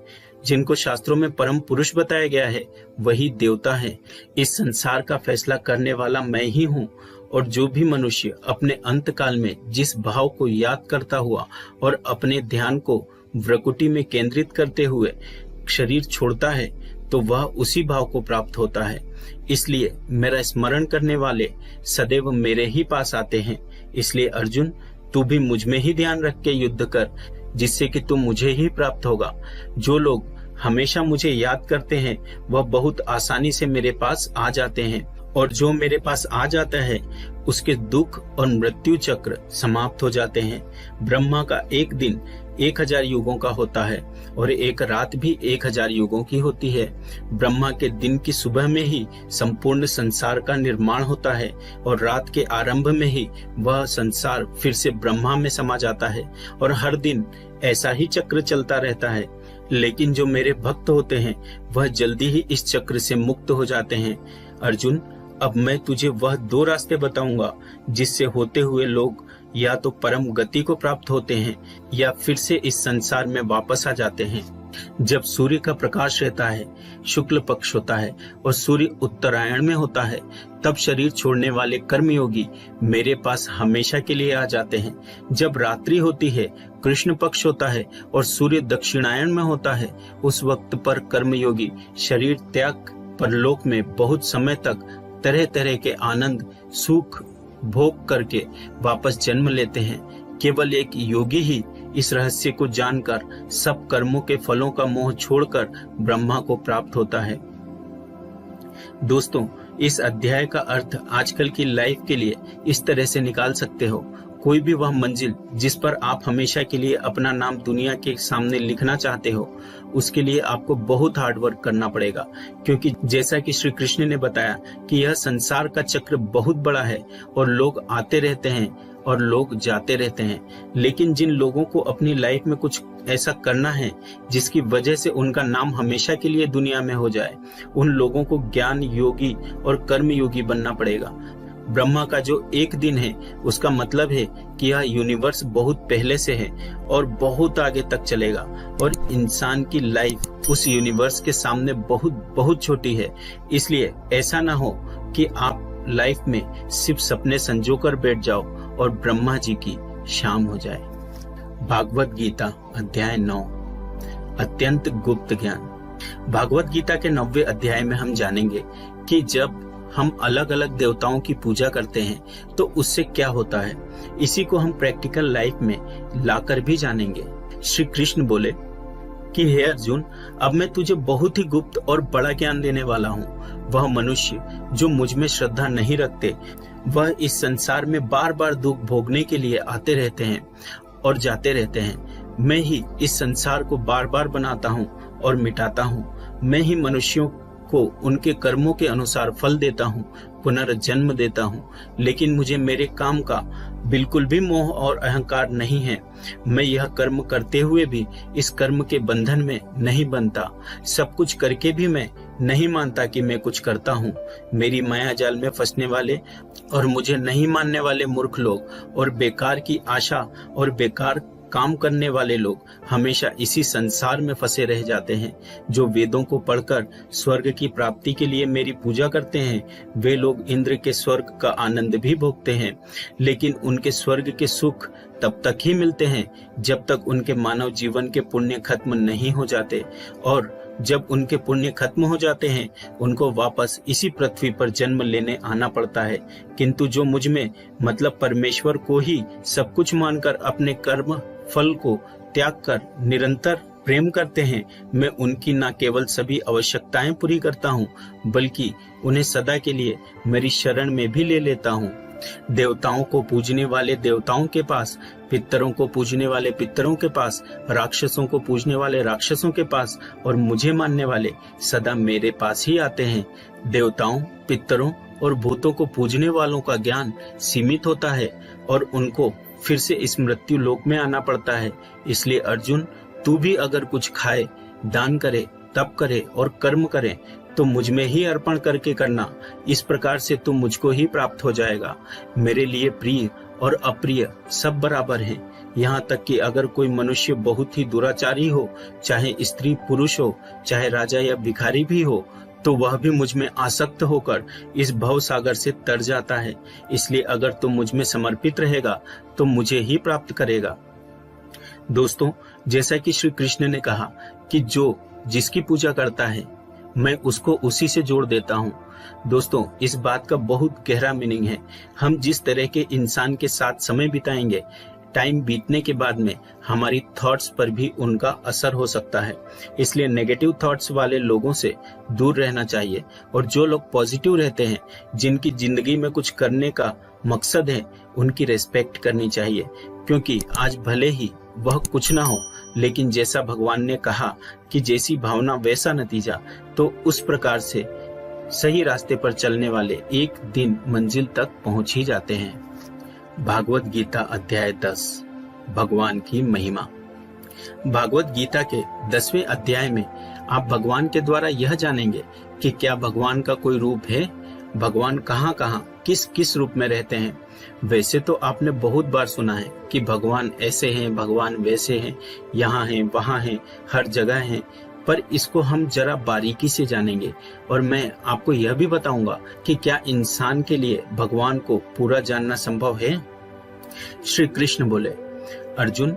जिनको शास्त्रों में परम पुरुष बताया गया है वही देवता है। इस संसार का फैसला करने वाला मैं ही हूँ। और जो भी मनुष्य अपने अंत काल में जिस भाव को याद करता हुआ और अपने ध्यान को भ्रकुटी में केंद्रित करते हुए शरीर छोड़ता है तो वह उसी भाव को प्राप्त होता है। इसलिए मेरा स्मरण करने वाले सदैव मेरे ही पास आते हैं। इसलिए अर्जुन, तू भी मुझ में ही ध्यान रख के युद्ध कर, जिससे कि तू मुझे ही प्राप्त होगा। जो लोग हमेशा मुझे याद करते हैं वह बहुत आसानी से मेरे पास आ जाते हैं, और जो मेरे पास आ जाता है उसके दुख और मृत्यु चक्र समाप्त हो जाते हैं। ब्रह्मा का एक दिन 1000 युगों का होता है और एक रात भी 1000 युगों की होती है। ब्रह्मा के दिन की सुबह में ही संपूर्ण संसार का निर्माण होता है और रात के आरंभ में ही वह संसार फिर से ब्रह्मा में समा जाता है और हर दिन ऐसा ही चक्र चलता रहता है। लेकिन जो मेरे भक्त होते हैं वह जल्दी ही इस चक्र से मुक्त हो जाते हैं। अर्जुन, अब मैं तुझे वह 2 रास्ते बताऊंगा जिससे होते हुए लोग या तो परम गति को प्राप्त होते हैं या फिर से इस संसार में वापस आ जाते हैं। जब सूर्य का प्रकाश रहता है, शुक्ल पक्ष होता है और सूर्य उत्तरायण में होता है, तब शरीर छोड़ने वाले कर्मयोगी मेरे पास हमेशा के लिए आ जाते हैं। जब रात्रि होती है, कृष्ण पक्ष होता है और सूर्य दक्षिणायन में होता है, उस वक्त पर कर्मयोगी शरीर त्याग परलोक में बहुत समय तक तरह तरह के आनंद सुख भोग करके वापस जन्म लेते हैं। केवल एक योगी ही इस रहस्य को जानकर सब कर्मों के फलों का मोह छोड़कर ब्रह्मा को प्राप्त होता है। दोस्तों, इस अध्याय का अर्थ आजकल की लाइफ के लिए इस तरह से निकाल सकते हो। कोई भी वह मंजिल जिस पर आप हमेशा के लिए अपना नाम दुनिया के सामने लिखना चाहते हो, उसके लिए आपको बहुत हार्ड वर्क करना पड़ेगा, क्योंकि जैसा कि श्री कृष्ण ने बताया कि यह संसार का चक्र बहुत बड़ा है और लोग आते रहते हैं और लोग जाते रहते हैं। लेकिन जिन लोगों को अपनी लाइफ में कुछ ऐसा करना है जिसकी वजह से उनका नाम हमेशा के लिए दुनिया में हो जाए, उन लोगों को ज्ञान योगी और कर्म योगी बनना पड़ेगा। ब्रह्मा का जो एक दिन है उसका मतलब है कि यह यूनिवर्स बहुत पहले से है और बहुत आगे तक चलेगा, और इंसान की लाइफ उस यूनिवर्स के सामने बहुत बहुत छोटी है। इसलिए ऐसा ना हो कि आप लाइफ में सिर्फ सपने संजो कर बैठ जाओ और ब्रह्मा जी की शाम हो जाए। भागवत गीता अध्याय 9। अत्यंत गुप्त ज्ञान। भागवत गीता के 90वें अध्याय में हम जानेंगे कि जब हम अलग अलग देवताओं की पूजा करते हैं तो उससे क्या होता है। इसी को हम प्रैक्टिकल लाइफ में लाकर भी जानेंगे। श्री कृष्ण बोले कि हे अर्जुन, अब मैं तुझे बहुत ही गुप्त और बड़ा ज्ञान देने वाला हूँ। वह मनुष्य जो मुझ में श्रद्धा नहीं रखते, वह इस संसार में बार बार दुख भोगने के लिए आते रहते हैं और जाते रहते हैं। मैं ही इस संसार को बार बार बनाता हूँ और मिटाता हूँ। मैं ही मनुष्यों को उनके कर्मों के अनुसार फल देता हूँ, पुनर्जन्म देता हूँ। लेकिन मुझे मेरे काम का बिल्कुल भी मोह और अहंकार नहीं है। मैं यह कर्म करते हुए भी इस कर्म के बंधन में नहीं बनता। सब कुछ करके भी मैं नहीं मानता कि मैं कुछ करता हूँ। मेरी माया जाल में फंसने वाले और मुझे नहीं मानने वाले मूर्ख लोग और बेकार की आशा और बेकार काम करने वाले लोग हमेशा इसी संसार में फंसे रह जाते हैं। जो वेदों को पढ़कर स्वर्ग की प्राप्ति के लिए मेरी पूजा करते हैं, वे लोग इंद्र के स्वर्ग का आनंद भी भोगते हैं, लेकिन उनके स्वर्ग के सुख तब तक ही मिलते हैं जब तक उनके मानव जीवन के पुण्य खत्म नहीं हो जाते। और जब उनके पुण्य खत्म हो जाते हैं, उनको वापस इसी पृथ्वी पर जन्म लेने आना पड़ता है। किंतु जो मुझ में मतलब परमेश्वर को ही सब कुछ मानकर अपने कर्म फल को त्याग कर निरंतर प्रेम करते हैं, मैं उनकी न केवल सभी आवश्यकताएं पूरी करता हूँ, बल्कि उन्हें सदा के लिए मेरी शरण में भी ले लेता हूँ। देवताओं को पूजने वाले देवताओं के पास, पितरों को पूजने वाले पितरों के पास, राक्षसों को पूजने वाले राक्षसों के पास और मुझे मानने वाले सदा मेरे पास ही आते हैं। देवताओं, पितरों और भूतों को पूजने वालों का ज्ञान सीमित होता है और उनको फिर से इस मृत्यु लोक में आना पड़ता है। इसलिए अर्जुन, तू भी अगर कुछ खाए, दान करे, तप करे और कर्म करे तो मुझ में ही अर्पण करके करना। इस प्रकार से तू मुझको ही प्राप्त हो जाएगा। मेरे लिए प्रिय और अप्रिय सब बराबर हैं। यहाँ तक कि अगर कोई मनुष्य बहुत ही दुराचारी हो, चाहे स्त्री पुरुष हो, चाहे राजा या भिखारी भी हो, तो वह भी मुझ में आसक्त होकर इस भव सागर से तर जाता है। इसलिए अगर तुम मुझ में समर्पित रहेगा तो मुझे ही प्राप्त करेगा। दोस्तों, जैसा कि श्री कृष्ण ने कहा कि जो जिसकी पूजा करता है, मैं उसको उसी से जोड़ देता हूँ। दोस्तों, इस बात का बहुत गहरा मीनिंग है। हम जिस तरह के इंसान के साथ समय बिताएंगे, टाइम बीतने के बाद में हमारी थॉट्स पर भी उनका असर हो सकता है। इसलिए नेगेटिव थॉट्स वाले लोगों से दूर रहना चाहिए और जो लोग पॉजिटिव रहते हैं, जिनकी जिंदगी में कुछ करने का मकसद है, उनकी रेस्पेक्ट करनी चाहिए। क्योंकि आज भले ही वह कुछ ना हो, लेकिन जैसा भगवान ने कहा कि जैसी भावना वैसा नतीजा, तो उस प्रकार से सही रास्ते पर चलने वाले एक दिन मंजिल तक पहुंच ही जाते हैं। भागवत गीता अध्याय 10, भगवान की महिमा। भागवत गीता के 10वें अध्याय में आप भगवान के द्वारा यह जानेंगे कि क्या भगवान का कोई रूप है, भगवान कहाँ कहाँ किस किस रूप में रहते हैं। वैसे तो आपने बहुत बार सुना है कि भगवान ऐसे हैं, भगवान वैसे हैं, यहाँ हैं, वहाँ हैं, हर जगह हैं, पर इसको हम जरा बारीकी से जानेंगे और मैं आपको यह भी बताऊंगा कि क्या इंसान के लिए भगवान को पूरा जानना संभव है। श्री कृष्ण बोले, अर्जुन,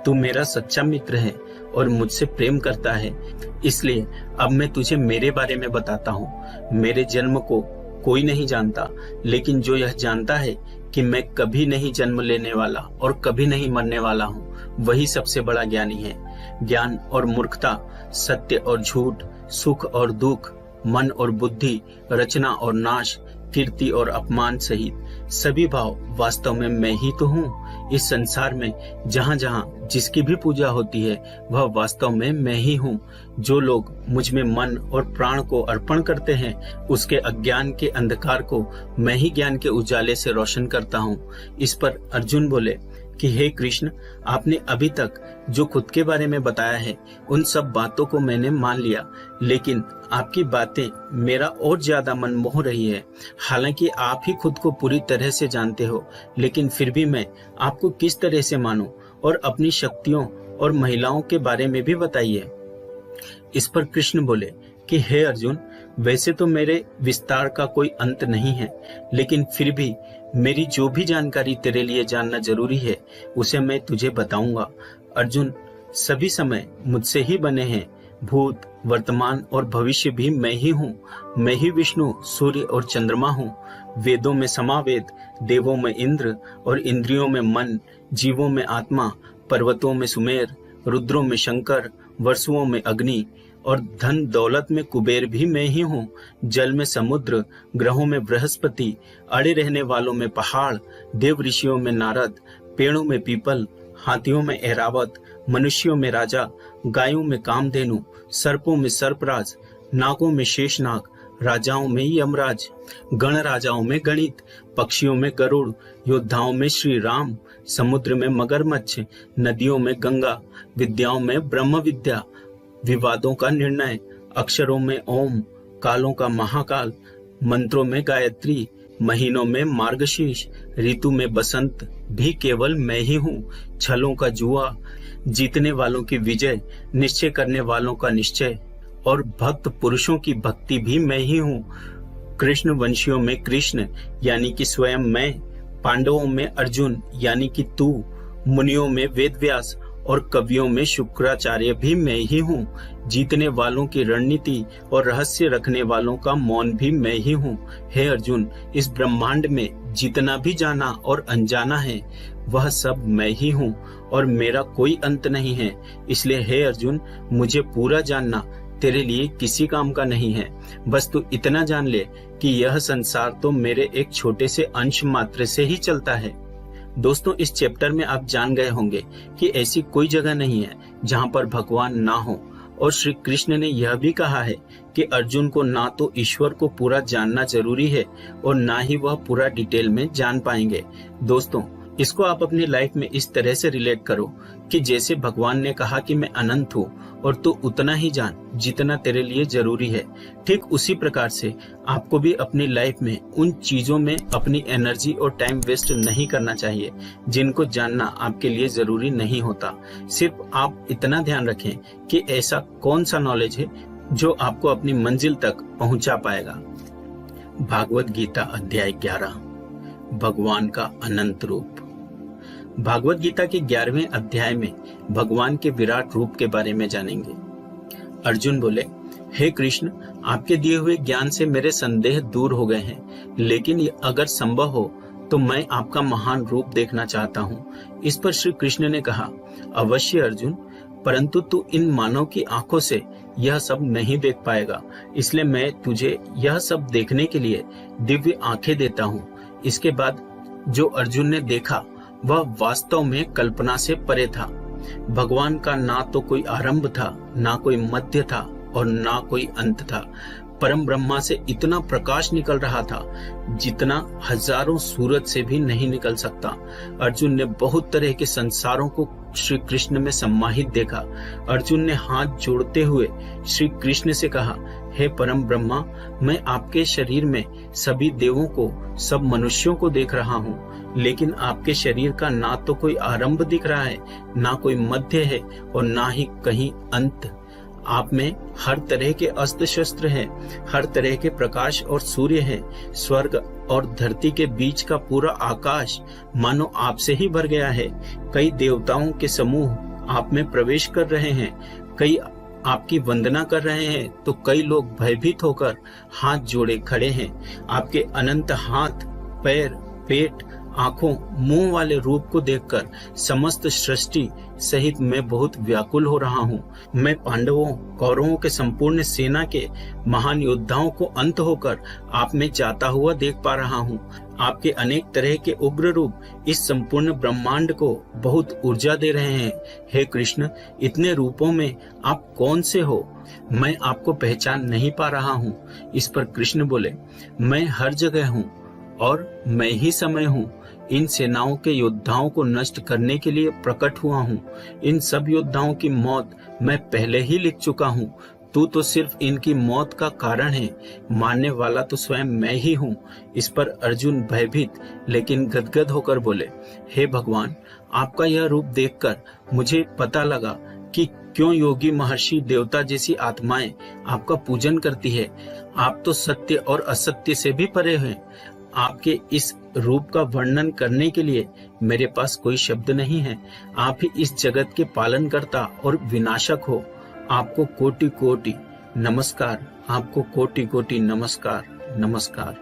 तू मेरा सच्चा मित्र है और मुझसे प्रेम करता है, इसलिए अब मैं तुझे मेरे बारे में बताता हूँ। मेरे जन्म को कोई नहीं जानता, लेकिन जो यह जानता है कि मैं कभी नहीं जन्म लेने वाला और कभी नहीं मरने वाला हूँ, वही सबसे बड़ा ज्ञानी है। ज्ञान और मूर्खता, सत्य और झूठ, सुख और दुख, मन और बुद्धि, रचना और नाश, कीर्ति और अपमान सहित सभी भाव वास्तव में मैं ही तो हूँ। इस संसार में जहाँ जहाँ जिसकी भी पूजा होती है, वह वास्तव में मैं ही हूँ। जो लोग मुझ में मन और प्राण को अर्पण करते हैं, उसके अज्ञान के अंधकार को मैं ही ज्ञान के उजाले से रोशन करता हूँ। इस पर अर्जुन बोले कि हे कृष्ण, आपने अभी तक जो खुद के बारे में बताया है, उन सब बातों को मैंने मान लिया, लेकिन आपकी बातें मेरा और ज्यादा मन मोह रही है। हालांकि आप ही खुद को पूरी तरह से जानते हो, लेकिन फिर भी मैं आपको किस तरह से मानूं, और अपनी शक्तियों और महिलाओं के बारे में भी बताइए। इस पर कृष्ण बोले कि हे अर्जुन, वैसे तो मेरे विस्तार का कोई अंत नहीं है, लेकिन फिर भी मेरी जो भी जानकारी तेरे लिए जानना जरूरी है, उसे मैं तुझे बताऊंगा। अर्जुन, सभी समय मुझसे ही बने हैं। भूत, वर्तमान और भविष्य भी मैं ही हूँ। मैं ही विष्णु, सूर्य और चंद्रमा हूँ। वेदों में समावेद, देवों में इंद्र और इंद्रियों में मन, जीवों में आत्मा, पर्वतों में सुमेर, रुद्रों में शंकर, वसुओं में अग्नि और धन दौलत में कुबेर भी मैं ही हूँ। जल में समुद्र, ग्रहों में बृहस्पति, अड़े रहने वालों में पहाड़, देव ऋषियों में नारद, पेड़ों में पीपल, हाथियों में ऐरावत, मनुष्यों में राजा, गायों में कामधेनु, सर्पों में सर्पराज, नागों में शेषनाग, राजाओं में यमराज, गण राजाओं में गणित, पक्षियों में गरुड़, योद्धाओं में श्री राम, समुद्र में मगरमच्छ, नदियों में गंगा, विद्याओं में ब्रह्म विद्या, विवादों का निर्णय, अक्षरों में ओम, कालों का महाकाल, मंत्रों में गायत्री, महीनों में मार्गशीर्ष, ऋतु में बसंत भी केवल मैं ही हूँ। छलों का जुआ, जीतने वालों की विजय, निश्चय करने वालों का निश्चय और भक्त पुरुषों की भक्ति भी मैं ही हूँ। कृष्ण वंशियों में कृष्ण यानी कि स्वयं मैं, पांडवों में अर्जुन यानी कि तू, मुनियों में वेदव्यास और कवियों में शुक्राचार्य भी मैं ही हूँ। जीतने वालों की रणनीति और रहस्य रखने वालों का मौन भी मैं ही हूँ। हे अर्जुन, इस ब्रह्मांड में जितना भी जाना और अनजाना है वह सब मैं ही हूँ और मेरा कोई अंत नहीं है। इसलिए हे अर्जुन, मुझे पूरा जानना तेरे लिए किसी काम का नहीं है। बस तू इतना जान ले कि यह संसार तो मेरे एक छोटे से अंश मात्र से ही चलता है। दोस्तों, इस चैप्टर में आप जान गए होंगे कि ऐसी कोई जगह नहीं है जहां पर भगवान ना हो और श्री कृष्ण ने यह भी कहा है कि अर्जुन को ना तो ईश्वर को पूरा जानना जरूरी है और ना ही वह पूरा डिटेल में जान पाएंगे। दोस्तों, इसको आप अपनी लाइफ में इस तरह से रिलेट करो कि जैसे भगवान ने कहा कि मैं अनंत हूँ और तू उतना ही जान जितना तेरे लिए जरूरी है। ठीक उसी प्रकार से आपको भी अपनी लाइफ में उन चीजों में अपनी एनर्जी और टाइम वेस्ट नहीं करना चाहिए जिनको जानना आपके लिए जरूरी नहीं होता। सिर्फ आप इतना ध्यान रखें कि ऐसा कौन सा नॉलेज है जो आपको अपनी मंजिल तक पहुंचा पाएगा। भागवत गीता अध्याय 11, भगवान का अनंत रूप। भागवत गीता के 11वें अध्याय में भगवान के विराट रूप के बारे में जानेंगे। अर्जुन बोले, हे कृष्ण, आपके दिए हुए ज्ञान से मेरे संदेह दूर हो गए हैं, लेकिन अगर संभव हो तो मैं आपका महान रूप देखना चाहता हूँ। इस पर श्री कृष्ण ने कहा, अवश्य अर्जुन, परंतु तू इन मानव की आंखों से यह सब नहीं देख पाएगा, इसलिए मैं तुझे यह सब देखने के लिए दिव्य आंखें देता हूँ। इसके बाद जो अर्जुन ने देखा वह वास्तव में कल्पना से परे था। भगवान का ना तो कोई आरंभ था, ना कोई मध्य था और ना कोई अंत था। परम ब्रह्मा से इतना प्रकाश निकल रहा था जितना हजारों सूरज से भी नहीं निकल सकता। अर्जुन ने बहुत तरह के संसारों को श्री कृष्ण में सम्माहित देखा। अर्जुन ने हाथ जोड़ते हुए श्री कृष्ण से कहा, हे परम ब्रह्मा, मैं आपके शरीर में सभी देवों को, सब मनुष्यों को देख रहा हूँ, लेकिन आपके शरीर का ना तो कोई आरंभ दिख रहा है, ना कोई मध्य है और ना ही कहीं अंत। आप में हर तरह के अस्त्र शस्त्र हैं, हर तरह के प्रकाश और सूर्य है। स्वर्ग और धरती के बीच का पूरा आकाश मानो आपसे ही भर गया है। कई देवताओं के समूह आप में प्रवेश कर रहे हैं, कई आपकी वंदना कर रहे हैं तो कई लोग भयभीत होकर हाथ जोड़े खड़े हैं। आपके अनंत हाथ, पैर, पेट, आंखों, मुंह वाले रूप को देखकर समस्त सृष्टि सहित मैं बहुत व्याकुल हो रहा हूँ। मैं पांडवों, कौरवों के संपूर्ण सेना के महान योद्धाओं को अंत होकर आप में जाता हुआ देख पा रहा हूँ। आपके अनेक तरह के उग्र रूप इस संपूर्ण ब्रह्मांड को बहुत ऊर्जा दे रहे हैं। हे कृष्ण, इतने रूपों में आप कौन से हो? मैं आपको पहचान नहीं पा रहा हूँ। इस पर कृष्ण बोले, मैं हर जगह हूँ और मैं ही समय हूँ। इन सेनाओं के योद्धाओं को नष्ट करने के लिए प्रकट हुआ हूँ। इन सब योद्धाओं की मौत मैं पहले ही लिख चुका हूँ। तू तो सिर्फ इनकी मौत का कारण है, मारने वाला तो स्वयं मैं ही हूँ। इस पर अर्जुन भयभीत लेकिन गदगद होकर बोले, हे भगवान, आपका यह रूप देखकर मुझे पता लगा कि क्यों योगी, महर्षि, देवता जैसी आत्माएं आपका पूजन करती है। आप तो सत्य और असत्य से भी परे हैं। आपके इस रूप का वर्णन करने के लिए मेरे पास कोई शब्द नहीं है। आप ही इस जगत के पालनकर्ता और विनाशक हो। आपको कोटि कोटि नमस्कार, आपको कोटि कोटि नमस्कार, नमस्कार।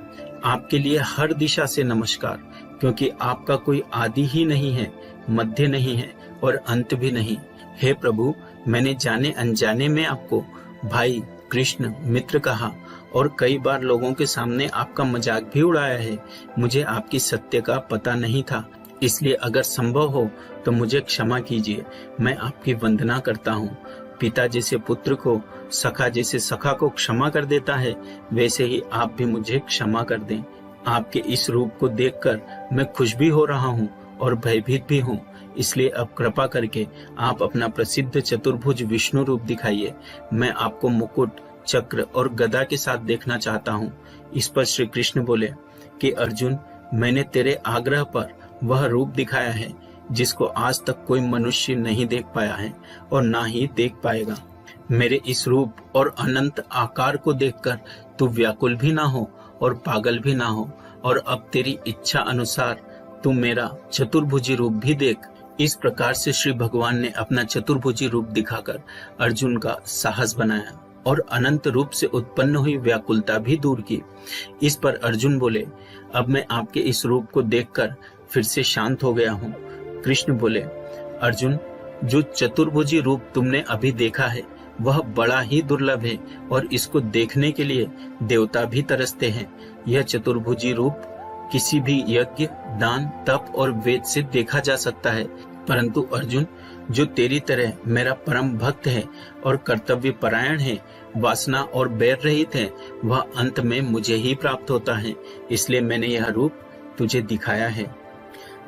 आपके लिए हर दिशा से नमस्कार, क्योंकि आपका कोई आदि ही नहीं है, मध्य नहीं है और अंत भी नहीं। हे प्रभु, मैंने जाने अनजाने में आपको भाई, कृष्ण, मित्र कहा और कई बार लोगों के सामने आपका मजाक भी उड़ाया है। मुझे आपकी सत्य का पता नहीं था, इसलिए अगर संभव हो तो मुझे क्षमा कीजिए। मैं आपकी वंदना करता हूँ। पिता जैसे पुत्र को, सखा जैसे सखा को क्षमा कर देता है, वैसे ही आप भी मुझे क्षमा कर दें। आपके इस रूप को देखकर मैं खुश भी हो रहा हूँ और भयभीत भी हूँ, इसलिए अब कृपा करके आप अपना प्रसिद्ध चतुर्भुज विष्णु रूप दिखाइए। मैं आपको मुकुट, चक्र और गदा के साथ देखना चाहता हूँ। इस पर श्री कृष्ण बोले कि अर्जुन, मैंने तेरे आग्रह पर वह रूप दिखाया है जिसको आज तक कोई मनुष्य नहीं देख पाया है और ना ही देख पाएगा। मेरे इस रूप और अनंत आकार को देखकर तू व्याकुल भी ना हो और पागल भी ना हो, और अब तेरी इच्छा अनुसार तू मेरा चतुर्भुजी रूप भी देख। इस प्रकार से श्री भगवान ने अपना चतुर्भुजी रूप दिखाकर अर्जुन का साहस बनाया और अनंत रूप से उत्पन्न हुई व्याकुलता भी दूर की। इस पर अर्जुन बोले, अब मैं आपके इस रूप को देखकर फिर से शांत हो गया हूँ। कृष्ण बोले, अर्जुन, जो चतुर्भुजी रूप तुमने अभी देखा है वह बड़ा ही दुर्लभ है और इसको देखने के लिए देवता भी तरसते हैं। यह चतुर्भुजी रूप किसी भी यज्ञ, दान, तप और वेद से देखा जा सकता है, परंतु अर्जुन, जो तेरी तरह मेरा परम भक्त है और कर्तव्य परायण है, वासना और बैर रहित है, वह अंत में मुझे ही प्राप्त होता है। इसलिए मैंने यह रूप तुझे दिखाया है।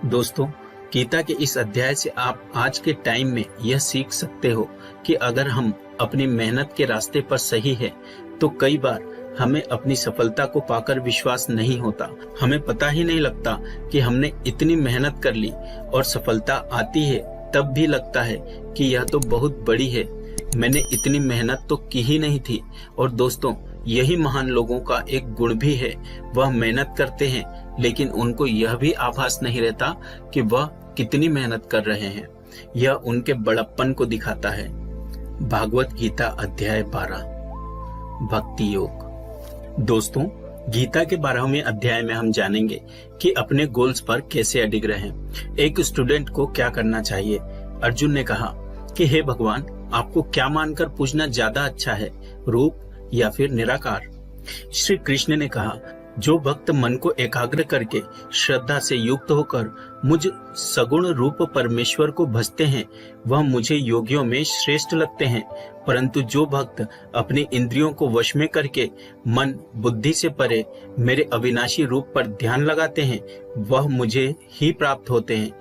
दोस्तों, गीता के इस अध्याय से आप आज के टाइम में यह सीख सकते हो कि अगर हम अपनी मेहनत के रास्ते पर सही है तो कई बार हमें अपनी सफलता को पाकर विश्वास नहीं होता। हमें पता ही नहीं लगता कि हमने इतनी मेहनत कर ली और सफलता आती है तब भी लगता है कि यह तो बहुत बड़ी है, मैंने इतनी मेहनत तो की ही नहीं थी। और दोस्तों, यही महान लोगों का एक गुण भी है, वह मेहनत करते हैं लेकिन उनको यह भी आभास नहीं रहता कि वह कितनी मेहनत कर रहे हैं। यह उनके बड़प्पन को दिखाता है। भागवत गीता अध्याय 12 भक्ति योग। दोस्तों, गीता के 12वें अध्याय में हम जानेंगे कि अपने गोल्स पर कैसे अडिग रहें। एक स्टूडेंट को क्या करना चाहिए। अर्जुन ने कहा कि हे भगवान, आपको क्या मानकर पूजना ज्यादा अच्छा है, रूप या फिर निराकार। श्री कृष्ण ने कहा, जो भक्त मन को एकाग्र करके श्रद्धा से युक्त होकर मुझ सगुण रूप परमेश्वर को भजते हैं, वह मुझे योगियों में श्रेष्ठ लगते हैं। परंतु जो भक्त अपनी इंद्रियों को वश में करके मन बुद्धि से परे मेरे अविनाशी रूप पर ध्यान लगाते हैं, वह मुझे ही प्राप्त होते हैं।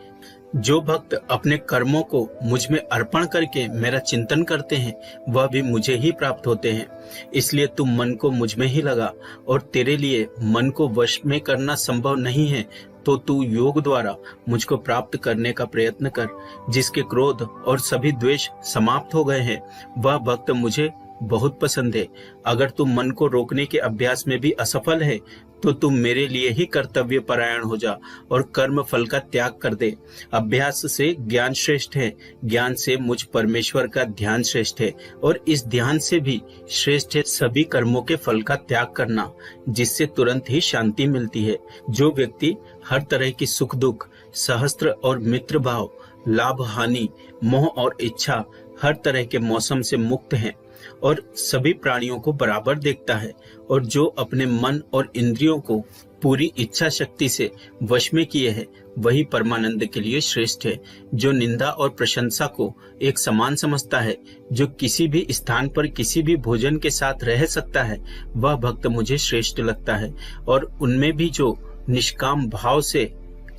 जो भक्त अपने कर्मों को मुझ में अर्पण करके मेरा चिंतन करते हैं, वह भी मुझे ही प्राप्त होते हैं। इसलिए तू मन को मुझ में ही लगा, और तेरे लिए मन को वश में करना संभव नहीं है तो तू योग द्वारा मुझको प्राप्त करने का प्रयत्न कर। जिसके क्रोध और सभी द्वेष समाप्त हो गए हैं, वह भक्त मुझे बहुत पसंद है। अगर तू मन को रोकने के अभ्यास में भी असफल है तो तुम मेरे लिए ही कर्तव्य परायण हो जा और कर्म फल का त्याग कर दे। अभ्यास से ज्ञान श्रेष्ठ है, ज्ञान से मुझ परमेश्वर का ध्यान श्रेष्ठ है, और इस ध्यान से भी श्रेष्ठ है सभी कर्मों के फल का त्याग करना, जिससे तुरंत ही शांति मिलती है। जो व्यक्ति हर तरह की सुख दुख, सहस्त्र और मित्र भाव, लाभ हानि, मोह और इच्छा, हर तरह के मौसम से मुक्त है और सभी प्राणियों को बराबर देखता है, और जो अपने मन और इंद्रियों को पूरी इच्छा शक्ति से वश में किए है, वही परमानंद के लिए श्रेष्ठ है। जो निंदा और प्रशंसा को एक समान समझता है, जो किसी भी स्थान पर किसी भी भोजन के साथ रह सकता है, वह भक्त मुझे श्रेष्ठ लगता है। और उनमें भी जो निष्काम भाव से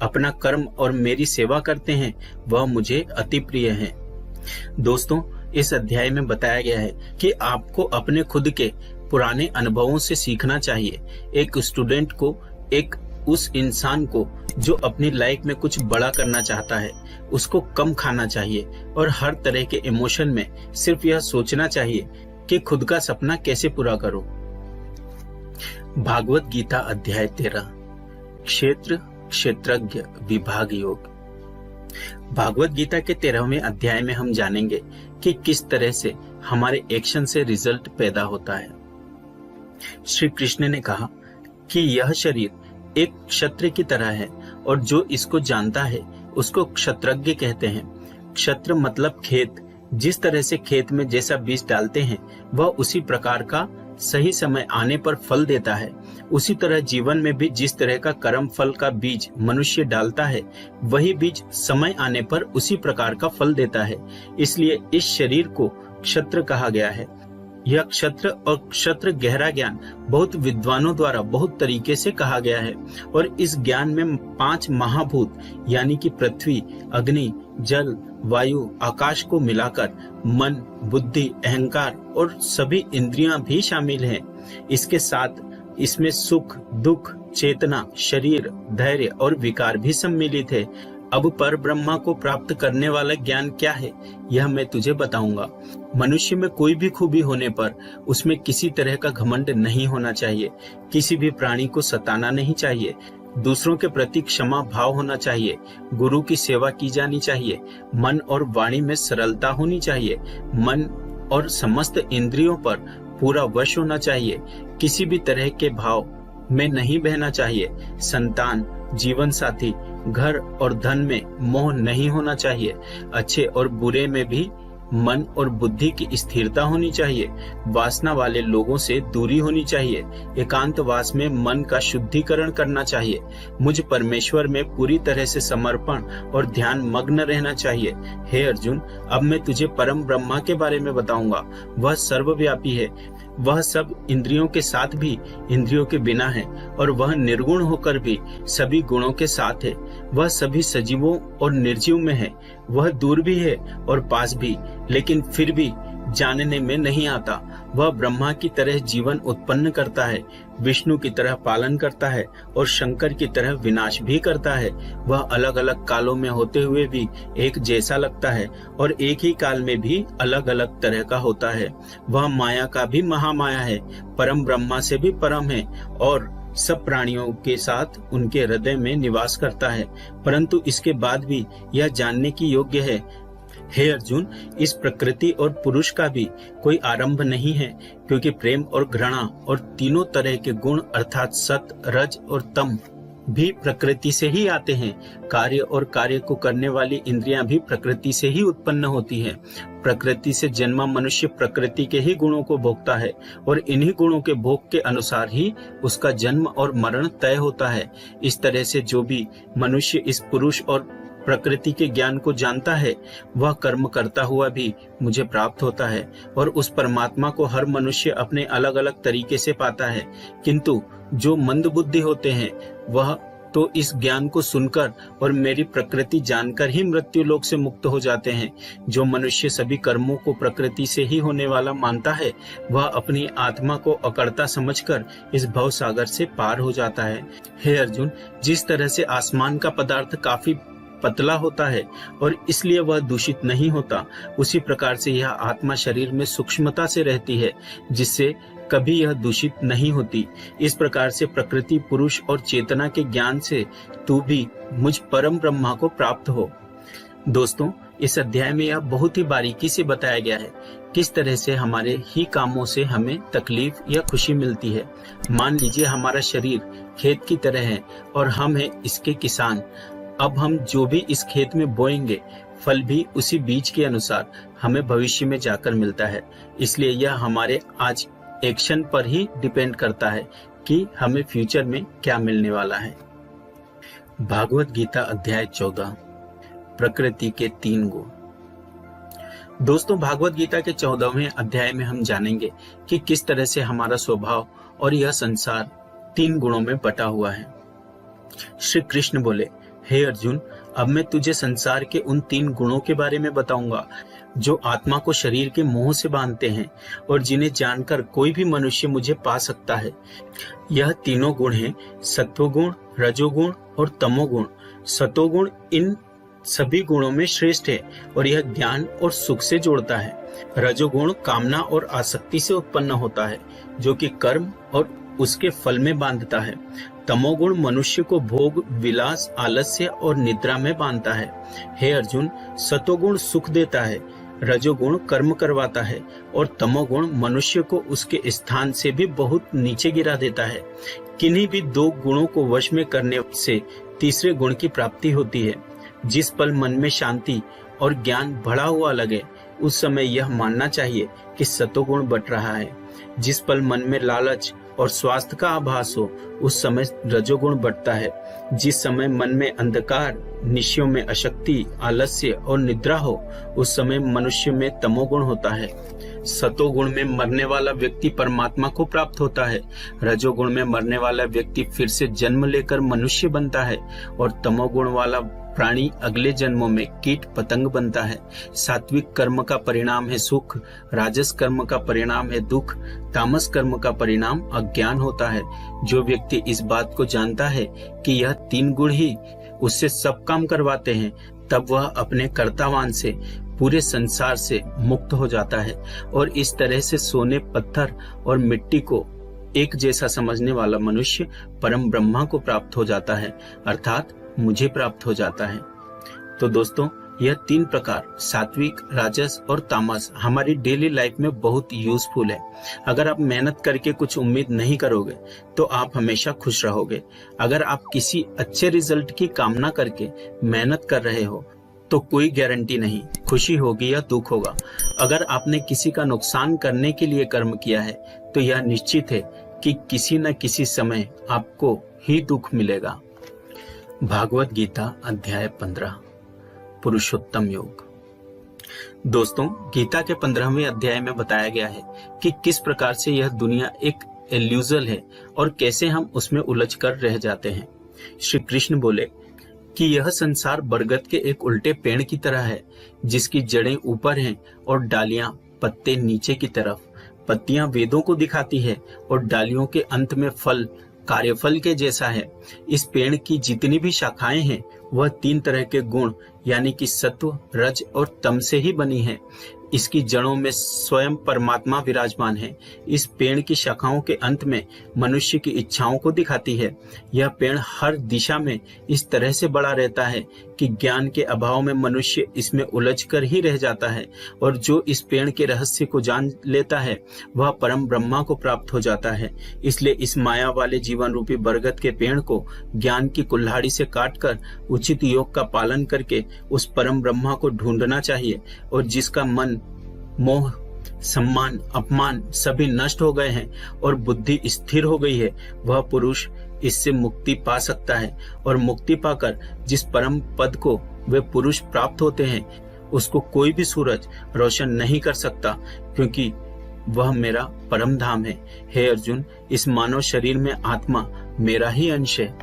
अपना कर्म और मेरी सेवा करते हैं, वह मुझे अति प्रिय है। दोस्तों, इस अध्याय में बताया गया है कि आपको अपने खुद के पुराने अनुभवों से सीखना चाहिए। एक स्टूडेंट को, एक उस इंसान को जो अपनी लाइफ में कुछ बड़ा करना चाहता है, उसको कम खाना चाहिए और हर तरह के इमोशन में सिर्फ यह सोचना चाहिए कि खुद का सपना कैसे पूरा करो। भागवत गीता अध्याय 13 क्षेत्र क्षेत्रज्ञ विभाग योग। भागवत गीता के 13वें अध्याय में हम जानेंगे कि किस तरह से हमारे एक्शन से रिजल्ट पैदा होता है। श्री कृष्ण ने कहा कि यह शरीर एक क्षत्र की तरह है और जो इसको जानता है उसको क्षत्रज्ञ कहते हैं। क्षत्र मतलब खेत। जिस तरह से खेत में जैसा बीज डालते हैं वह उसी प्रकार का सही समय आने पर फल देता है, उसी तरह जीवन में भी जिस तरह का कर्म फल का बीज मनुष्य डालता है वही बीज समय आने पर उसी प्रकार का फल देता है। इसलिए इस शरीर को क्षत्र कहा गया है। यह क्षत्र और क्षत्र गहरा ज्ञान बहुत विद्वानों द्वारा बहुत तरीके से कहा गया है और इस ज्ञान में 5 महाभूत यानी कि पृथ्वी, अग्नि, जल, वायु, आकाश को मिलाकर मन, बुद्धि, अहंकार और सभी इंद्रियां भी शामिल हैं। इसके साथ इसमें सुख, दुख, चेतना, शरीर, धैर्य और विकार भी सम्मिलित है। अब पर ब्रह्मा को प्राप्त करने वाला ज्ञान क्या है यह मैं तुझे बताऊंगा। मनुष्य में कोई भी खूबी होने पर उसमें किसी तरह का घमंड नहीं होना चाहिए। किसी भी प्राणी को सताना नहीं चाहिए। दूसरों के प्रति क्षमा भाव होना चाहिए। गुरु की सेवा की जानी चाहिए। मन और वाणी में सरलता होनी चाहिए। मन और समस्त इंद्रियों पर पूरा वश होना चाहिए। किसी भी तरह के भाव में नहीं बहना चाहिए। संतान, जीवन साथी, घर और धन में मोह नहीं होना चाहिए। अच्छे और बुरे में भी मन और बुद्धि की स्थिरता होनी चाहिए। वासना वाले लोगों से दूरी होनी चाहिए। एकांतवास में मन का शुद्धिकरण करना चाहिए। मुझ परमेश्वर में पूरी तरह से समर्पण और ध्यान मग्न रहना चाहिए। हे अर्जुन, अब मैं तुझे परम ब्रह्मा के बारे में बताऊंगा। वह सर्वव्यापी है। वह सब इंद्रियों के साथ भी इंद्रियों के बिना है और वह निर्गुण होकर भी सभी गुणों के साथ है। वह सभी सजीवों और निर्जीव में है। वह दूर भी है और पास भी, लेकिन फिर भी जानने में नहीं आता। वह ब्रह्मा की तरह जीवन उत्पन्न करता है, विष्णु की तरह पालन करता है और शंकर की तरह विनाश भी करता है। वह अलग अलग कालों में होते हुए भी एक जैसा लगता है और एक ही काल में भी अलग अलग तरह का होता है। वह माया का भी महामाया है, परम ब्रह्मा से भी परम है और सब प्राणियों के साथ उनके हृदय में निवास करता है। परंतु इसके बाद भी यह जानने की योग्य है, हे अर्जुन, इस प्रकृति और पुरुष का भी कोई आरंभ नहीं है, क्योंकि प्रेम और घृणा और तीनों तरह के गुण अर्थात सत, रज और तम भी प्रकृति से ही आते हैं। कार्य और कार्य को करने वाली इंद्रियां भी प्रकृति से ही उत्पन्न होती हैं। प्रकृति से जन्मा मनुष्य प्रकृति के ही गुणों को भोगता है और इन्हीं गुणों के भोग के अनुसार ही उसका जन्म और मरण तय होता है। इस तरह से जो भी मनुष्य इस पुरुष और प्रकृति के ज्ञान को जानता है वह कर्म करता हुआ भी मुझे प्राप्त होता है और उस परमात्मा को हर मनुष्य अपने अलग अलग तरीके से पाता है। किंतु जो मंद बुद्धि होते हैं वह तो इस ज्ञान को सुनकर और मेरी प्रकृति जानकर ही मृत्यु लोक से मुक्त हो जाते हैं। जो मनुष्य सभी कर्मों को प्रकृति से ही होने वाला मानता है वह अपनी आत्मा को अकर्ता समझकर इस भव सागर से पार हो जाता है। हे अर्जुन, जिस तरह से आसमान का पदार्थ काफी पतला होता है और इसलिए वह दूषित नहीं होता, उसी प्रकार से यह आत्मा शरीर में सूक्ष्मता से रहती है जिससे कभी यह दूषित नहीं होती। इस प्रकार से प्रकृति, पुरुष और चेतना के ज्ञान से तू भी मुझ परम ब्रह्मा को प्राप्त हो। दोस्तों, इस अध्याय में यह बहुत ही बारीकी से बताया गया है किस तरह से हमारे ही कामों से हमें तकलीफ या खुशी मिलती है। मान लीजिए हमारा शरीर खेत की तरह है और हम हैं इसके किसान। अब हम जो भी इस खेत में बोएंगे फल भी उसी बीज के अनुसार हमें भविष्य में जाकर मिलता है। इसलिए यह हमारे आज एक्शन पर ही डिपेंड करता है कि हमें फ्यूचर में क्या मिलने वाला है। भागवत गीता अध्याय 14, प्रकृति के 3 गुण। दोस्तों, भागवत गीता के 14वें अध्याय में हम जानेंगे कि किस तरह से हमारा स्वभाव और यह संसार 3 गुणों में बटा हुआ है। श्री कृष्ण बोले, हे अर्जुन, अब मैं तुझे संसार के उन 3 गुणों के बारे में बताऊंगा जो आत्मा को शरीर के मोह से बांधते हैं और जिन्हें जानकर कोई भी मनुष्य मुझे पा सकता है। यह तीनों गुण हैं सत्वगुण, रजोगुण और तमोगुण। सतोगुण इन सभी गुणों में श्रेष्ठ है और यह ज्ञान और सुख से जोड़ता है। रजोगुण कामना और आसक्ति से उत्पन्न होता है, जो कि कर्म और उसके फल में बांधता है। तमोगुण मनुष्य को भोग, विलास, आलस्य और निद्रा में बांधता है। हे अर्जुन, सतोगुण सुख देता है, रजोगुण कर्म करवाता है और तमोगुण मनुष्य को उसके स्थान से भी बहुत नीचे गिरा देता है। किन्हीं भी दो गुणों को वश में करने से तीसरे गुण की प्राप्ति होती है। जिस पल मन में शांति और ज्ञान बढ़ा हुआ लगे, उस समय यह मानना चाहिए कि सतोगुण बढ़ रहा है। जिस पल मन में लालच और स्वास्थ्य का आभास हो, उस समय रजोगुण बढ़ता है। जिस समय मन में अंधकार, निशियों में अशक्ति, आलस्य और निद्रा हो, उस समय मनुष्य में तमोगुण होता है। सतोगुण में मरने वाला व्यक्ति परमात्मा को प्राप्त होता है। रजोगुण में मरने वाला व्यक्ति फिर से जन्म लेकर मनुष्य बनता है और तमोगुण वाला प्राणी अगले जन्मों में कीट पतंग बनता है। सात्विक कर्म का परिणाम है सुख, राजस कर्म का परिणाम है दुख, तामस कर्म का परिणाम अज्ञान होता है। जो व्यक्ति इस बात को जानता है कि यह तीन गुण ही उससे सब काम करवाते हैं, तब वह अपने कर्तावान से पूरे संसार से मुक्त हो जाता है और इस तरह से सोने, पत्थर और मिट्टी को एक जैसा समझने वाला मनुष्य परम ब्रह्मा को प्राप्त हो जाता है, अर्थात मुझे प्राप्त हो जाता है। तो दोस्तों, यह तीन प्रकार सात्विक, राजस और तामस हमारी डेली लाइफ में बहुत यूजफुल है। अगर आप मेहनत करके कुछ उम्मीद नहीं करोगे तो आप हमेशा खुश रहोगे। अगर आप किसी अच्छे रिजल्ट की कामना करके मेहनत कर रहे हो तो कोई गारंटी नहीं खुशी होगी या दुख होगा। अगर आपने किसी का नुकसान करने के लिए कर्म किया है तो यह निश्चित है कि किसी न किसी समय आपको ही दुख मिलेगा। भागवत गीता अध्याय 15 पुरुषोत्तम योग। दोस्तों, गीता के 15वें अध्याय में बताया गया है कि किस प्रकार से यह दुनिया एक इल्यूजन है और कैसे हम उसमें उलझ कर रह जाते हैं। श्री कृष्ण बोले कि यह संसार बरगद के एक उल्टे पेड़ की तरह है, जिसकी जड़ें ऊपर हैं और डालियां, पत्ते नीचे की तरफ। पत्तियां वेदों को दिखाती है और डालियों के अंत में फल कार्यफल के जैसा है। इस पेड़ की जितनी भी शाखाएं हैं वह तीन तरह के गुण यानी कि सत्व, रज और तम से ही बनी है। इसकी जड़ों में स्वयं परमात्मा विराजमान है। इस पेड़ की शाखाओं के अंत में मनुष्य की इच्छाओं को दिखाती है। यह पेड़ हर दिशा में इस तरह से बड़ा रहता है कि ज्ञान के अभाव में मनुष्य इसमें उलझ कर ही रह जाता है और जो इस पेड़ के रहस्य को जान लेता है वह परम ब्रह्मा को प्राप्त हो जाता है। इसलिए इस माया वाले जीवन रूपी बरगद के पेड़ को ज्ञान की कुल्हाड़ी से काटकर उचित योग का पालन करके उस परम ब्रह्मा को ढूंढना चाहिए। और जिसका मन, मोह, सम्मान, अपमान सभी नष्ट हो गए हैं और बुद्धि स्थिर हो गई है, वह पुरुष इससे मुक्ति पा सकता है। और मुक्ति पाकर जिस परम पद को वे पुरुष प्राप्त होते हैं उसको कोई भी सूरज रोशन नहीं कर सकता, क्योंकि वह मेरा परम धाम है। हे अर्जुन, इस मानव शरीर में आत्मा मेरा ही अंश है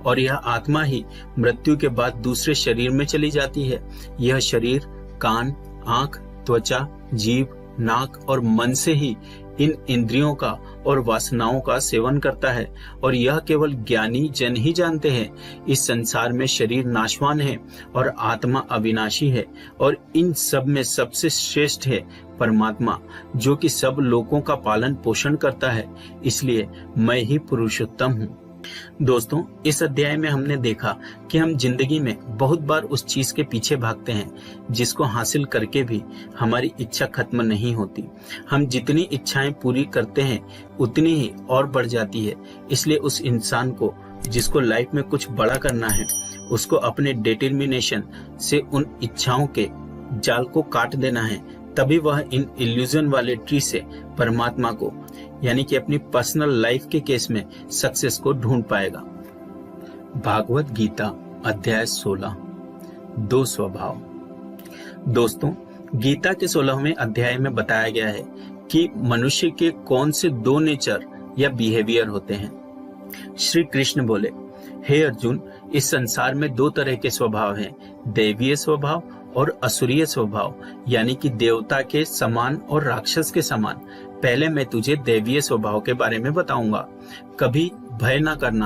और यह आत्मा ही मृत्यु के बाद दूसरे शरीर में चली जाती है। यह शरीर कान, आंख, त्वचा, जीभ, नाक और मन से ही इन इंद्रियों का और वासनाओं का सेवन करता है और यह केवल ज्ञानी जन ही जानते हैं। इस संसार में शरीर नाशवान है और आत्मा अविनाशी है और इन सब में सबसे श्रेष्ठ है परमात्मा, जो कि सब लोगों का पालन पोषण करता है। इसलिए मैं ही पुरुषोत्तम हूँ। दोस्तों, इस अध्याय में हमने देखा कि हम जिंदगी में बहुत बार उस चीज के पीछे भागते हैं जिसको हासिल करके भी हमारी इच्छा खत्म नहीं होती। हम जितनी इच्छाएं पूरी करते हैं उतनी ही और बढ़ जाती है। इसलिए उस इंसान को जिसको लाइफ में कुछ बड़ा करना है उसको अपने डिटर्मिनेशन से उन इच्छाओं के जाल को काट देना है, तभी वह इन इल्यूजन वाले ट्री से परमात्मा को यानी कि अपनी पर्सनल लाइफ के केस में सक्सेस को ढूंढ पाएगा। भागवत गीता अध्याय 16 दो स्वभाव। दोस्तों, गीता के 16वें अध्याय में बताया गया है कि मनुष्य के कौन से दो नेचर या बिहेवियर होते हैं। श्री कृष्ण बोले, हे अर्जुन, इस संसार में दो तरह के स्वभाव हैं, दैवीय स्वभाव और असुरीय स्वभाव, यानी कि देवता के समान और राक्षस के समान। पहले मैं तुझे दैवीय स्वभाव के बारे में बताऊंगा। कभी भय न करना,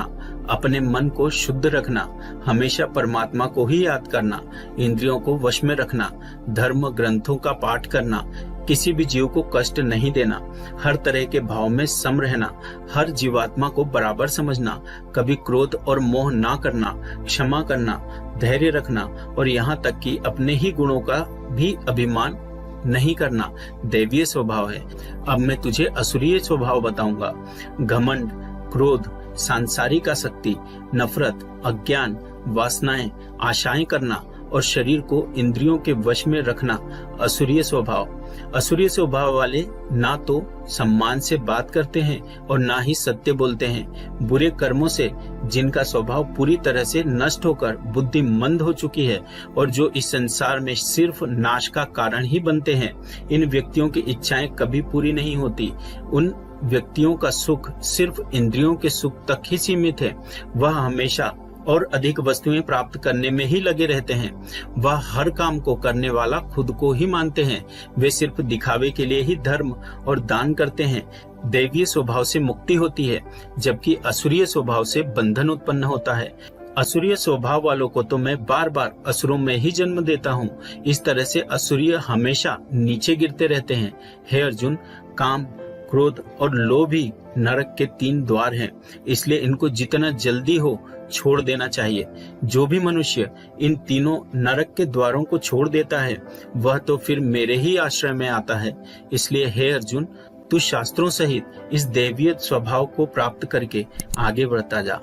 अपने मन को शुद्ध रखना, हमेशा परमात्मा को ही याद करना, इंद्रियों को वश में रखना, धर्म ग्रंथों का पाठ करना, किसी भी जीव को कष्ट नहीं देना, हर तरह के भाव में सम रहना, हर जीवात्मा को बराबर समझना, कभी क्रोध और मोह ना करना, क्षमा करना, धैर्य रखना और यहाँ तक कि अपने ही गुणों का भी अभिमान नहीं करना दैवीय स्वभाव है। अब मैं तुझे असुरीय स्वभाव बताऊंगा। घमंड, क्रोध, सांसारिक आसक्ति, नफरत, अज्ञान, वासनाएं, आशाएं करना और शरीर को इंद्रियों के वश में रखना असुरीय स्वभाव। असुरीय स्वभाव वाले ना तो सम्मान से बात करते हैं और ना ही सत्य बोलते हैं। बुरे कर्मों से जिनका स्वभाव पूरी तरह से नष्ट होकर बुद्धि मंद हो चुकी है और जो इस संसार में सिर्फ नाश का कारण ही बनते हैं, इन व्यक्तियों की इच्छाएं कभी पूरी नहीं होती। उन व्यक्तियों का सुख सिर्फ इंद्रियों के सुख तक ही सीमित है। वह हमेशा और अधिक वस्तुएं प्राप्त करने में ही लगे रहते हैं। वह हर काम को करने वाला खुद को ही मानते हैं। वे सिर्फ दिखावे के लिए ही धर्म और दान करते हैं। दैवीय स्वभाव से मुक्ति होती है, जबकि असुरीय स्वभाव से बंधन उत्पन्न होता है। असुरीय स्वभाव वालों को तो मैं बार बार असुरों में ही जन्म देता हूँ। इस तरह से असुरीय हमेशा नीचे गिरते रहते हैं। हे अर्जुन, काम, क्रोध और लोभ ही नरक के 3 द्वार हैं, इसलिए इनको जितना जल्दी हो छोड़ देना चाहिए। जो भी मनुष्य इन तीनों नरक के द्वारों को छोड़ देता है वह तो फिर मेरे ही आश्रय में आता है। इसलिए हे अर्जुन, तू शास्त्रों सहित इस दैवीय स्वभाव को प्राप्त करके आगे बढ़ता जा।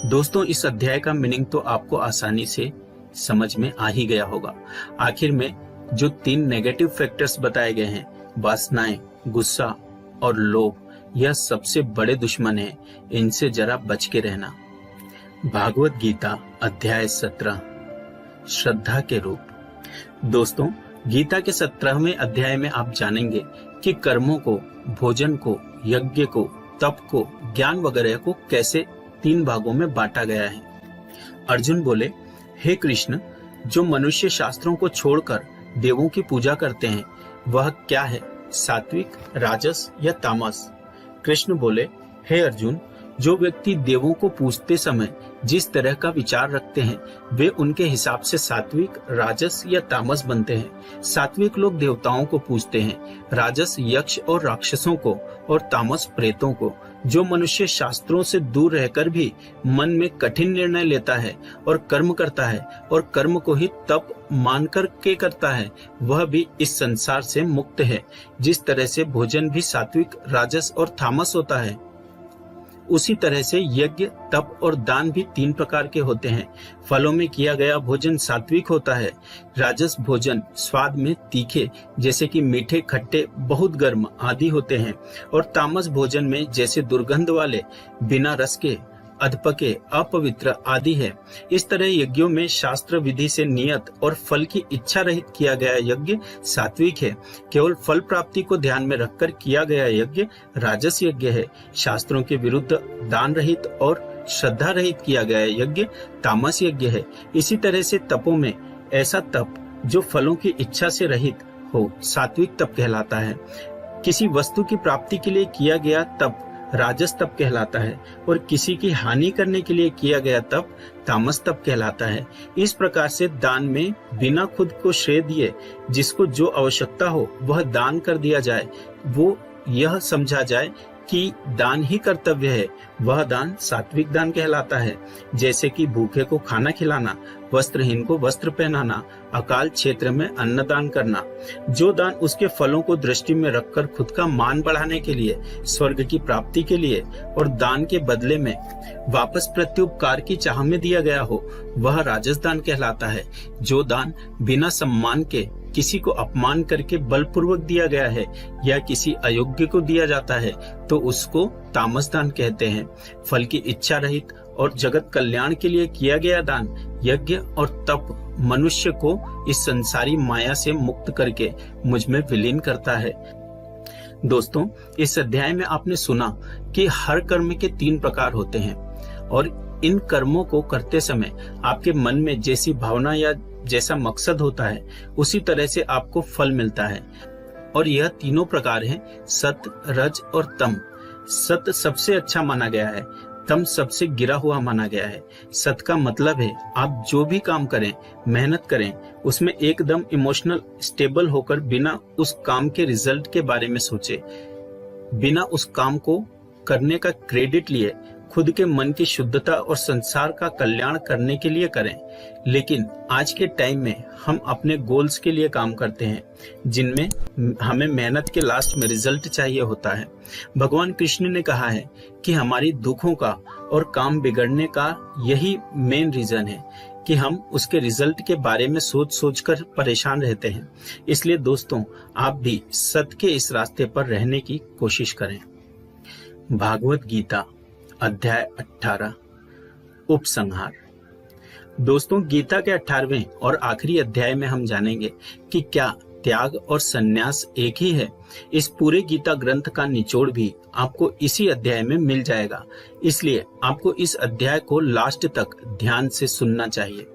दोस्तों, इस अध्याय का मीनिंग तो आपको आसानी से समझ में आ ही गया होगा। आखिर में जो 3 नेगेटिव फैक्टर्स बताए गए हैं, वासनाएं, गुस्सा और लोभ, यह सबसे बड़े दुश्मन हैं। इनसे जरा बच के रहना। भागवत गीता अध्याय 17, श्रद्धा के रूप। दोस्तों, गीता के 17वें अध्याय में आप जानेंगे कि कर्मों को, भोजन को, यज्ञ को, तप को, ज्ञान वगैरह को कैसे 3 भागों में बांटा गया है। अर्जुन बोले, हे कृष्ण, जो मनुष्य शास्त्रों को छोड़कर देवों की पूजा करते हैं वह क्या है, सात्विक, राजस या तामस? कृष्ण बोले, हे अर्जुन, जो व्यक्ति देवों को पूजते समय जिस तरह का विचार रखते हैं वे उनके हिसाब से सात्विक, राजस या तामस बनते हैं। सात्विक लोग देवताओं को पूजते हैं, राजस यक्ष और राक्षसों को और तामस प्रेतों को। जो मनुष्य शास्त्रों से दूर रहकर भी मन में कठिन निर्णय लेता है और कर्म करता है और कर्म को ही तप मान कर के करता है, वह भी इस संसार से मुक्त है। जिस तरह से भोजन भी सात्विक, राजस और तामस होता है, उसी तरह से यज्ञ, तप और दान भी 3 प्रकार के होते हैं। फलों में किया गया भोजन सात्विक होता है। राजस भोजन स्वाद में तीखे, जैसे कि मीठे, खट्टे, बहुत गर्म आदि होते हैं और तामस भोजन में जैसे दुर्गंध वाले, बिना रस के, अधपके, अपवित्र आदि है। इस तरह यज्ञों में शास्त्र विधि से नियत और फल की इच्छा रहित किया गया यज्ञ सात्विक है। केवल फल प्राप्ति को ध्यान में रखकर किया गया यज्ञ राजस यज्ञ है। शास्त्रों के विरुद्ध दान रहित और श्रद्धा रहित किया गया यज्ञ तामस यज्ञ है। इसी तरह से तपों में ऐसा तप जो फलों की इच्छा से रहित हो सात्विक तप कहलाता है। किसी वस्तु की प्राप्ति के लिए किया गया तप राजस तप कहलाता है और किसी की हानि करने के लिए किया गया तप तामस तप कहलाता है। इस प्रकार से दान में बिना खुद को श्रेय दिए जिसको जो आवश्यकता हो वह दान कर दिया जाए, वो यह समझा जाए कि दान ही कर्तव्य है, वह दान सात्विक दान कहलाता है। जैसे कि भूखे को खाना खिलाना, वस्त्रहीन को वस्त्र पहनाना, अकाल क्षेत्र में अन्नदान करना। जो दान उसके फलों को दृष्टि में रखकर खुद का मान बढ़ाने के लिए, स्वर्ग की प्राप्ति के लिए और दान के बदले में वापस प्रत्युपकार की चाह में दिया गया हो, वह राजस दान कहलाता है। जो दान बिना सम्मान के किसी को अपमान करके बलपूर्वक दिया गया है या किसी अयोग्य को दिया जाता है तो उसको तामस दान कहते हैं। फल की इच्छा रहित और जगत कल्याण के लिए किया गया दान, यज्ञ और तप मनुष्य को इस संसारी माया से मुक्त करके मुझ में विलीन करता है। दोस्तों, इस अध्याय में आपने सुना कि हर कर्म के 3 प्रकार होते हैं और इन कर्मों को करते समय आपके मन में जैसी भावना या जैसा मकसद होता है उसी तरह से आपको फल मिलता है। और यह तीनों प्रकार हैं सत्य, रज और तम। सत्य सबसे अच्छा माना गया है, तम सबसे गिरा हुआ माना गया है। सत्य का मतलब है आप जो भी काम करें, मेहनत करें, उसमें एकदम इमोशनल स्टेबल होकर बिना उस काम के रिजल्ट के बारे में सोचे, बिना उस काम को करने का क्रेडिट लिए, खुद के मन की शुद्धता और संसार का कल्याण करने के लिए करें। लेकिन आज के टाइम में हम अपने गोल्स के लिए काम करते हैं, जिनमें हमें मेहनत के लास्ट में रिजल्ट चाहिए होता है। भगवान कृष्ण ने कहा है कि हमारी दुखों का और काम बिगड़ने का यही मेन रीजन है कि हम उसके रिजल्ट के बारे में सोच सोच कर परेशान रहते हैं। इसलिए दोस्तों, आप भी सत्य के इस रास्ते पर रहने की कोशिश करें। भागवत गीता अध्याय 18 उपसंहार। दोस्तों, गीता के 18वें और आखिरी अध्याय में हम जानेंगे कि क्या त्याग और संन्यास एक ही है। इस पूरे गीता ग्रंथ का निचोड़ भी आपको इसी अध्याय में मिल जाएगा, इसलिए आपको इस अध्याय को लास्ट तक ध्यान से सुनना चाहिए।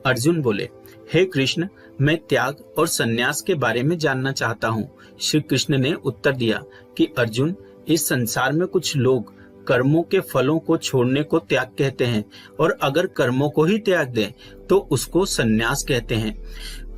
अर्जुन बोले, हे कृष्ण, मैं त्याग और संन्यास के बारे में जानना चाहता हूँ। श्री कृष्ण ने उत्तर दिया कि अर्जुन, इस संसार में कुछ लोग कर्मों के फलों को छोड़ने को त्याग कहते हैं, और अगर कर्मों को ही त्याग दें तो उसको संन्यास कहते हैं।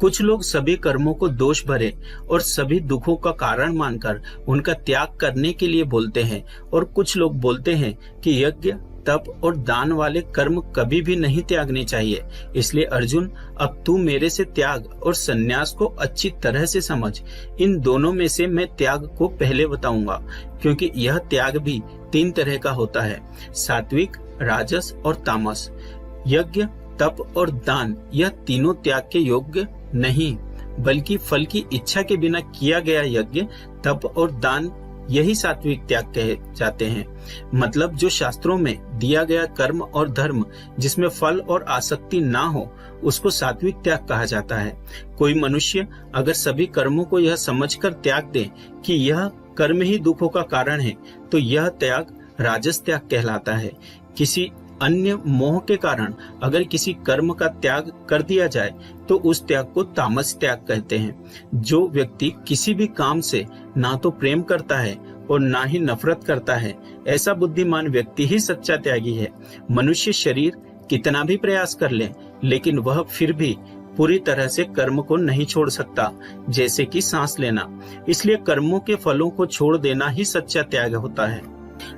कुछ लोग सभी कर्मों को दोष भरे और सभी दुखों का कारण मानकर उनका त्याग करने के लिए बोलते हैं, और कुछ लोग बोलते हैं कि यज्ञ, तप और दान वाले कर्म कभी भी नहीं त्यागने चाहिए। इसलिए अर्जुन, अब तू मेरे से त्याग और संन्यास को अच्छी तरह से समझ। इन दोनों में से मैं त्याग को पहले बताऊंगा, क्योंकि यह त्याग भी 3 तरह का होता है, सात्विक, राजस और तामस। यज्ञ, तप और दान यह तीनों त्याग के योग्य नहीं, बल्कि फल की इच्छा के बिना किया गया यज्ञ, तप और दान यही सात्विक त्याग कहे जाते हैं। मतलब जो शास्त्रों में दिया गया कर्म और धर्म जिसमें फल और आसक्ति ना हो, उसको सात्विक त्याग कहा जाता है। कोई मनुष्य अगर सभी कर्मों को यह समझकर त्याग दे कि यह कर्म ही दुखों का कारण है, तो यह त्याग राजस त्याग कहलाता है। किसी अन्य मोह के कारण अगर किसी कर्म का त्याग कर दिया जाए तो उस त्याग को तामस त्याग कहते हैं। जो व्यक्ति किसी भी काम से ना तो प्रेम करता है और ना ही नफरत करता है, ऐसा बुद्धिमान व्यक्ति ही सच्चा त्यागी है। मनुष्य शरीर कितना भी प्रयास कर ले, लेकिन वह फिर भी पूरी तरह से कर्म को नहीं छोड़ सकता, जैसे कि सांस लेना। इसलिए कर्मों के फलों को छोड़ देना ही सच्चा त्याग होता है।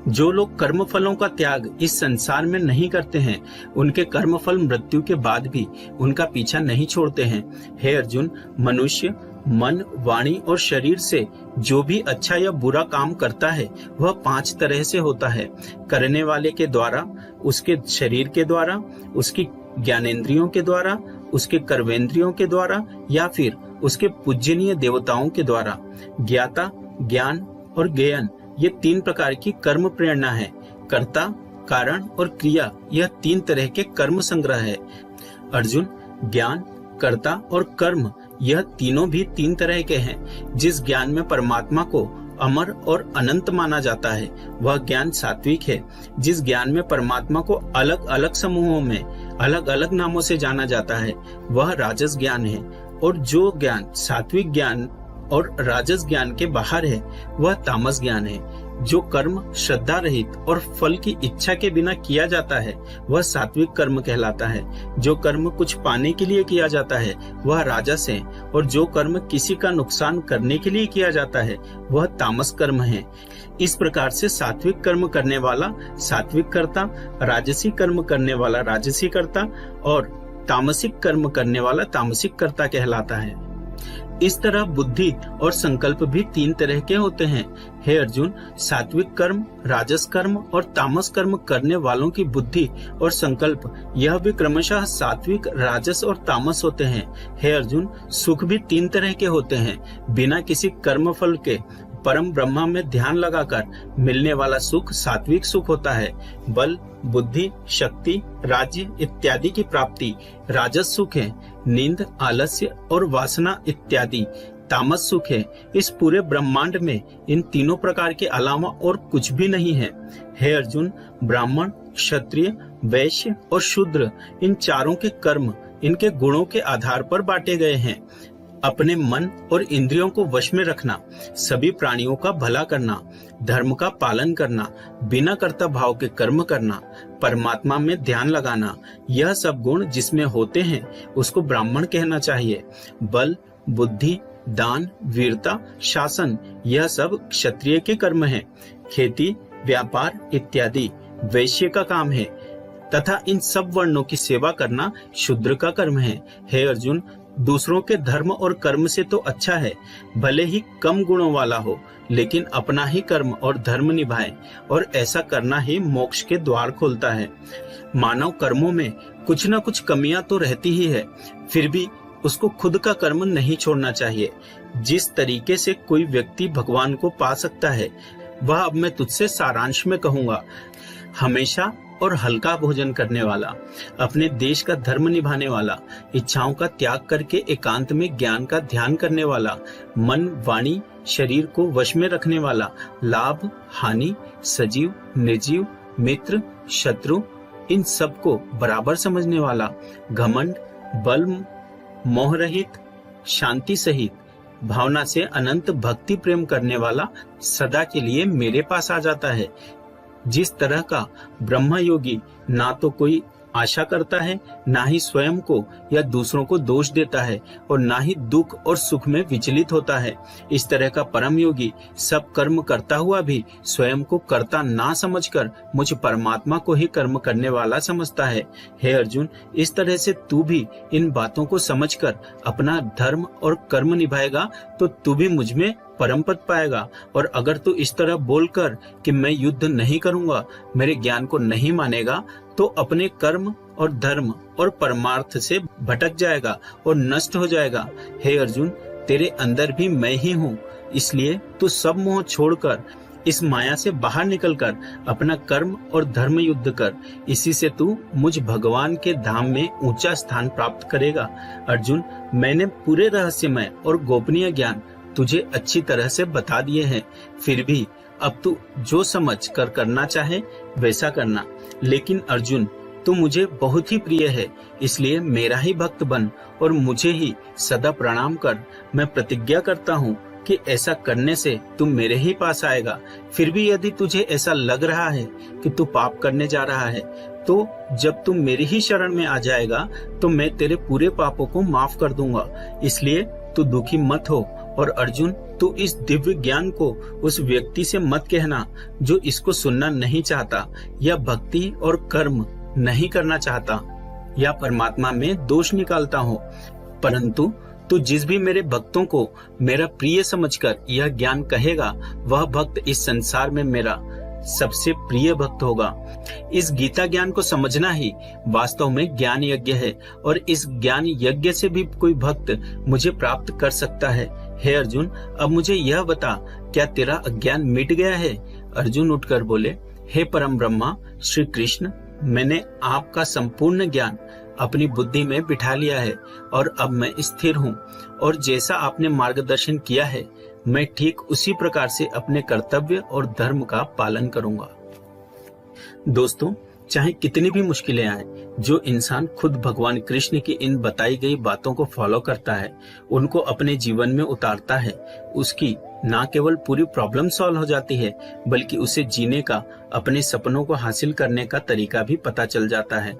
जो लोग कर्म फलों का त्याग इस संसार में नहीं करते हैं, उनके कर्म फल मृत्यु के बाद भी उनका पीछा नहीं छोड़ते हैं। हे अर्जुन, मनुष्य मन, वाणी और शरीर से जो भी अच्छा या बुरा काम करता है वह 5 तरह से होता है। करने वाले के द्वारा, उसके शरीर के द्वारा, उसकी ज्ञानेंद्रियों के द्वारा, उसके कर्मेंद्रियों के द्वारा, या फिर उसके पूजनीय देवताओं के द्वारा। ज्ञाता, ज्ञान और ज्ञेयन ये 3 प्रकार की कर्म प्रेरणा है। कर्ता, कारण और क्रिया यह 3 तरह के कर्म संग्रह है। अर्जुन, ज्ञान, कर्ता और कर्म यह तीनों भी 3 तरह के हैं। जिस ज्ञान में परमात्मा को अमर और अनंत माना जाता है वह ज्ञान सात्विक है। जिस ज्ञान में परमात्मा को अलग अलग समूहों में अलग अलग नामों से जाना जाता है वह राजस ज्ञान है। और जो ज्ञान सात्विक ज्ञान और राजस ज्ञान के बाहर है वह तामस ज्ञान है। जो कर्म श्रद्धा रहित और फल की इच्छा के बिना किया जाता है वह सात्विक कर्म कहलाता है। जो कर्म कुछ पाने के लिए किया जाता है वह राजस है, और जो कर्म किसी का नुकसान करने के लिए किया जाता है वह तामस कर्म है। इस प्रकार से सात्विक कर्म करने वाला सात्विक कर्ता, राजसी कर्म करने वाला राजसी कर्ता और तामसिक कर्म करने वाला तामसिक कर्ता कहलाता है। इस तरह बुद्धि और संकल्प भी 3 तरह के होते हैं। हे अर्जुन, सात्विक कर्म, राजस कर्म और तामस कर्म करने वालों की बुद्धि और संकल्प यह भी क्रमशः सात्विक, राजस और तामस होते हैं। हे अर्जुन, सुख भी 3 तरह के होते हैं। बिना किसी कर्म फल के परम ब्रह्मा में ध्यान लगाकर मिलने वाला सुख सात्विक सुख होता है। बल, बुद्धि, शक्ति, राज्य इत्यादि की प्राप्ति राजस सुख है। नींद, आलस्य और वासना इत्यादि तामस सुख है। इस पूरे ब्रह्मांड में इन तीनों प्रकार के अलावा और कुछ भी नहीं है। हे अर्जुन, ब्राह्मण, क्षत्रिय, वैश्य और शूद्र इन चारों के कर्म इनके गुणों के आधार पर बांटे गए हैं। अपने मन और इंद्रियों को वश में रखना, सभी प्राणियों का भला करना, धर्म का पालन करना, बिना कर्ता भाव के कर्म करना, परमात्मा में ध्यान लगाना, यह सब गुण जिसमें होते हैं उसको ब्राह्मण कहना चाहिए। बल, बुद्धि, दान, वीरता, शासन, यह सब क्षत्रिय के कर्म हैं। खेती, व्यापार इत्यादि वैश्य का काम है तथा इन सब वर्णों की सेवा करना शूद्र का कर्म है। हे अर्जुन, दूसरों के धर्म और कर्म से तो अच्छा है भले ही कम गुणों वाला हो, लेकिन अपना ही कर्म और धर्म निभाए, और ऐसा करना ही मोक्ष के द्वार खोलता है। मानव कर्मों में कुछ न कुछ कमियां तो रहती ही है, फिर भी उसको खुद का कर्म नहीं छोड़ना चाहिए। जिस तरीके से कोई व्यक्ति भगवान को पा सकता है वह अब मैं तुझसे सारांश में कहूंगा। हमेशा और हल्का भोजन करने वाला, अपने देश का धर्म निभाने वाला, इच्छाओं का त्याग करके एकांत में ज्ञान का ध्यान करने वाला, मन, वाणी, शरीर को वश में रखने वाला, लाभ, हानि, सजीव, निर्जीव, मित्र, शत्रु, इन सबको बराबर समझने वाला, घमंड, बल, मोह रहित, शांति सहित, भावना से अनंत भक्ति प्रेम करने वाला सदा के लिए मेरे पास आ जाता है। जिस तरह का ब्रह्म योगी ना तो कोई आशा करता है, ना ही स्वयं को या दूसरों को दोष देता है, और ना ही दुख और सुख में विचलित होता है, इस तरह का परम योगी सब कर्म करता हुआ भी स्वयं को कर्ता ना समझकर मुझ परमात्मा को ही कर्म करने वाला समझता है। हे अर्जुन, इस तरह से तू भी इन बातों को समझकर अपना धर्म और कर्म निभाएगा तो तू भी मुझ में परम पद पाएगा। और अगर तू इस तरह बोलकर कि मैं युद्ध नहीं करूंगा, मेरे ज्ञान को नहीं मानेगा, तो अपने कर्म और धर्म और परमार्थ से भटक जाएगा और नष्ट हो जाएगा। हे अर्जुन, तेरे अंदर भी मैं ही हूँ, इसलिए तू सब मोह छोड़कर इस माया से बाहर निकलकर अपना कर्म और धर्म युद्ध कर। इसी से तू मुझ भगवान के धाम में ऊंचा स्थान प्राप्त करेगा। अर्जुन, मैंने पूरे रहस्यमय और गोपनीय ज्ञान तुझे अच्छी तरह से बता दिए हैं, फिर भी अब तू जो समझ कर करना चाहे वैसा करना। लेकिन अर्जुन, तू मुझे बहुत ही प्रिय है, इसलिए मेरा ही भक्त बन और मुझे ही सदा प्रणाम कर। मैं प्रतिज्ञा करता हूँ कि ऐसा करने से तू मेरे ही पास आएगा। फिर भी यदि तुझे ऐसा लग रहा है कि तू पाप करने जा रहा है, तो जब तू मेरी ही शरण में आ जाएगा तो मैं तेरे पूरे पापों को माफ कर दूंगा। इसलिए तू दुखी मत हो। और अर्जुन, तू इस दिव्य ज्ञान को उस व्यक्ति से मत कहना जो इसको सुनना नहीं चाहता, या भक्ति और कर्म नहीं करना चाहता, या परमात्मा में दोष निकालता हो। परंतु तू जिस भी मेरे भक्तों को मेरा प्रिय समझकर यह ज्ञान कहेगा, वह भक्त इस संसार में मेरा सबसे प्रिय भक्त होगा। इस गीता ज्ञान को समझना ही वास्तव में ज्ञान यज्ञ है, और इस ज्ञान यज्ञ से भी कोई भक्त मुझे प्राप्त कर सकता है। हे अर्जुन, अब मुझे यह बता, क्या तेरा अज्ञान मिट गया है? अर्जुन उठकर बोले, हे परम ब्रह्मा श्री कृष्ण, मैंने आपका संपूर्ण ज्ञान अपनी बुद्धि में बिठा लिया है और अब मैं स्थिर हूँ, और जैसा आपने मार्गदर्शन किया है मैं ठीक उसी प्रकार से अपने कर्तव्य और धर्म का पालन करूंगा। दोस्तों, चाहे कितनी भी मुश्किलें आए, जो इंसान खुद भगवान कृष्ण की इन बताई गई बातों को फॉलो करता है, उनको अपने जीवन में उतारता है, उसकी न केवल पूरी प्रॉब्लम सॉल्व हो जाती है, बल्कि उसे जीने का, अपने सपनों को हासिल करने का तरीका भी पता चल जाता है।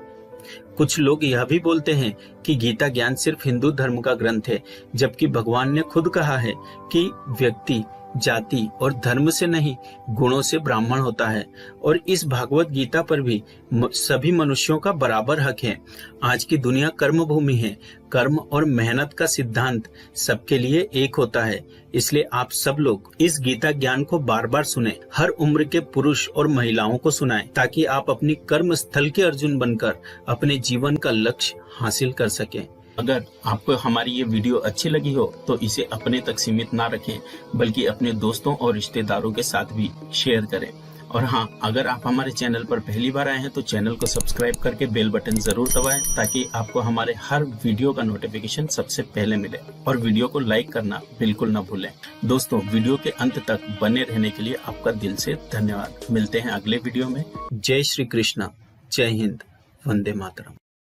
कुछ लोग यह भी बोलते हैं कि गीता ज्ञान सिर्फ हिंदू धर्म का ग्रंथ है, जबकि भगवान ने खुद कहा है कि व्यक्ति जाति और धर्म से नहीं, गुणों से ब्राह्मण होता है, और इस भागवत गीता पर भी सभी मनुष्यों का बराबर हक है। आज की दुनिया कर्म भूमि है, कर्म और मेहनत का सिद्धांत सबके लिए एक होता है। इसलिए आप सब लोग इस गीता ज्ञान को बार बार सुने, हर उम्र के पुरुष और महिलाओं को सुनाएं, ताकि आप अपनी कर्म स्थल के अर्जुन बनकर अपने जीवन का लक्ष्य हासिल कर सकें। अगर आपको हमारी ये वीडियो अच्छी लगी हो तो इसे अपने तक सीमित ना रखें, बल्कि अपने दोस्तों और रिश्तेदारों के साथ भी शेयर करें। और हाँ, अगर आप हमारे चैनल पर पहली बार आए हैं तो चैनल को सब्सक्राइब करके बेल बटन जरूर दबाएं, ताकि आपको हमारे हर वीडियो का नोटिफिकेशन सबसे पहले मिले। और वीडियो को लाइक करना बिल्कुल न भूलें। दोस्तों, वीडियो के अंत तक बने रहने के लिए आपका दिल से धन्यवाद। मिलते हैं अगले वीडियो में। जय श्री कृष्णा, जय हिंद, वंदे मातरम।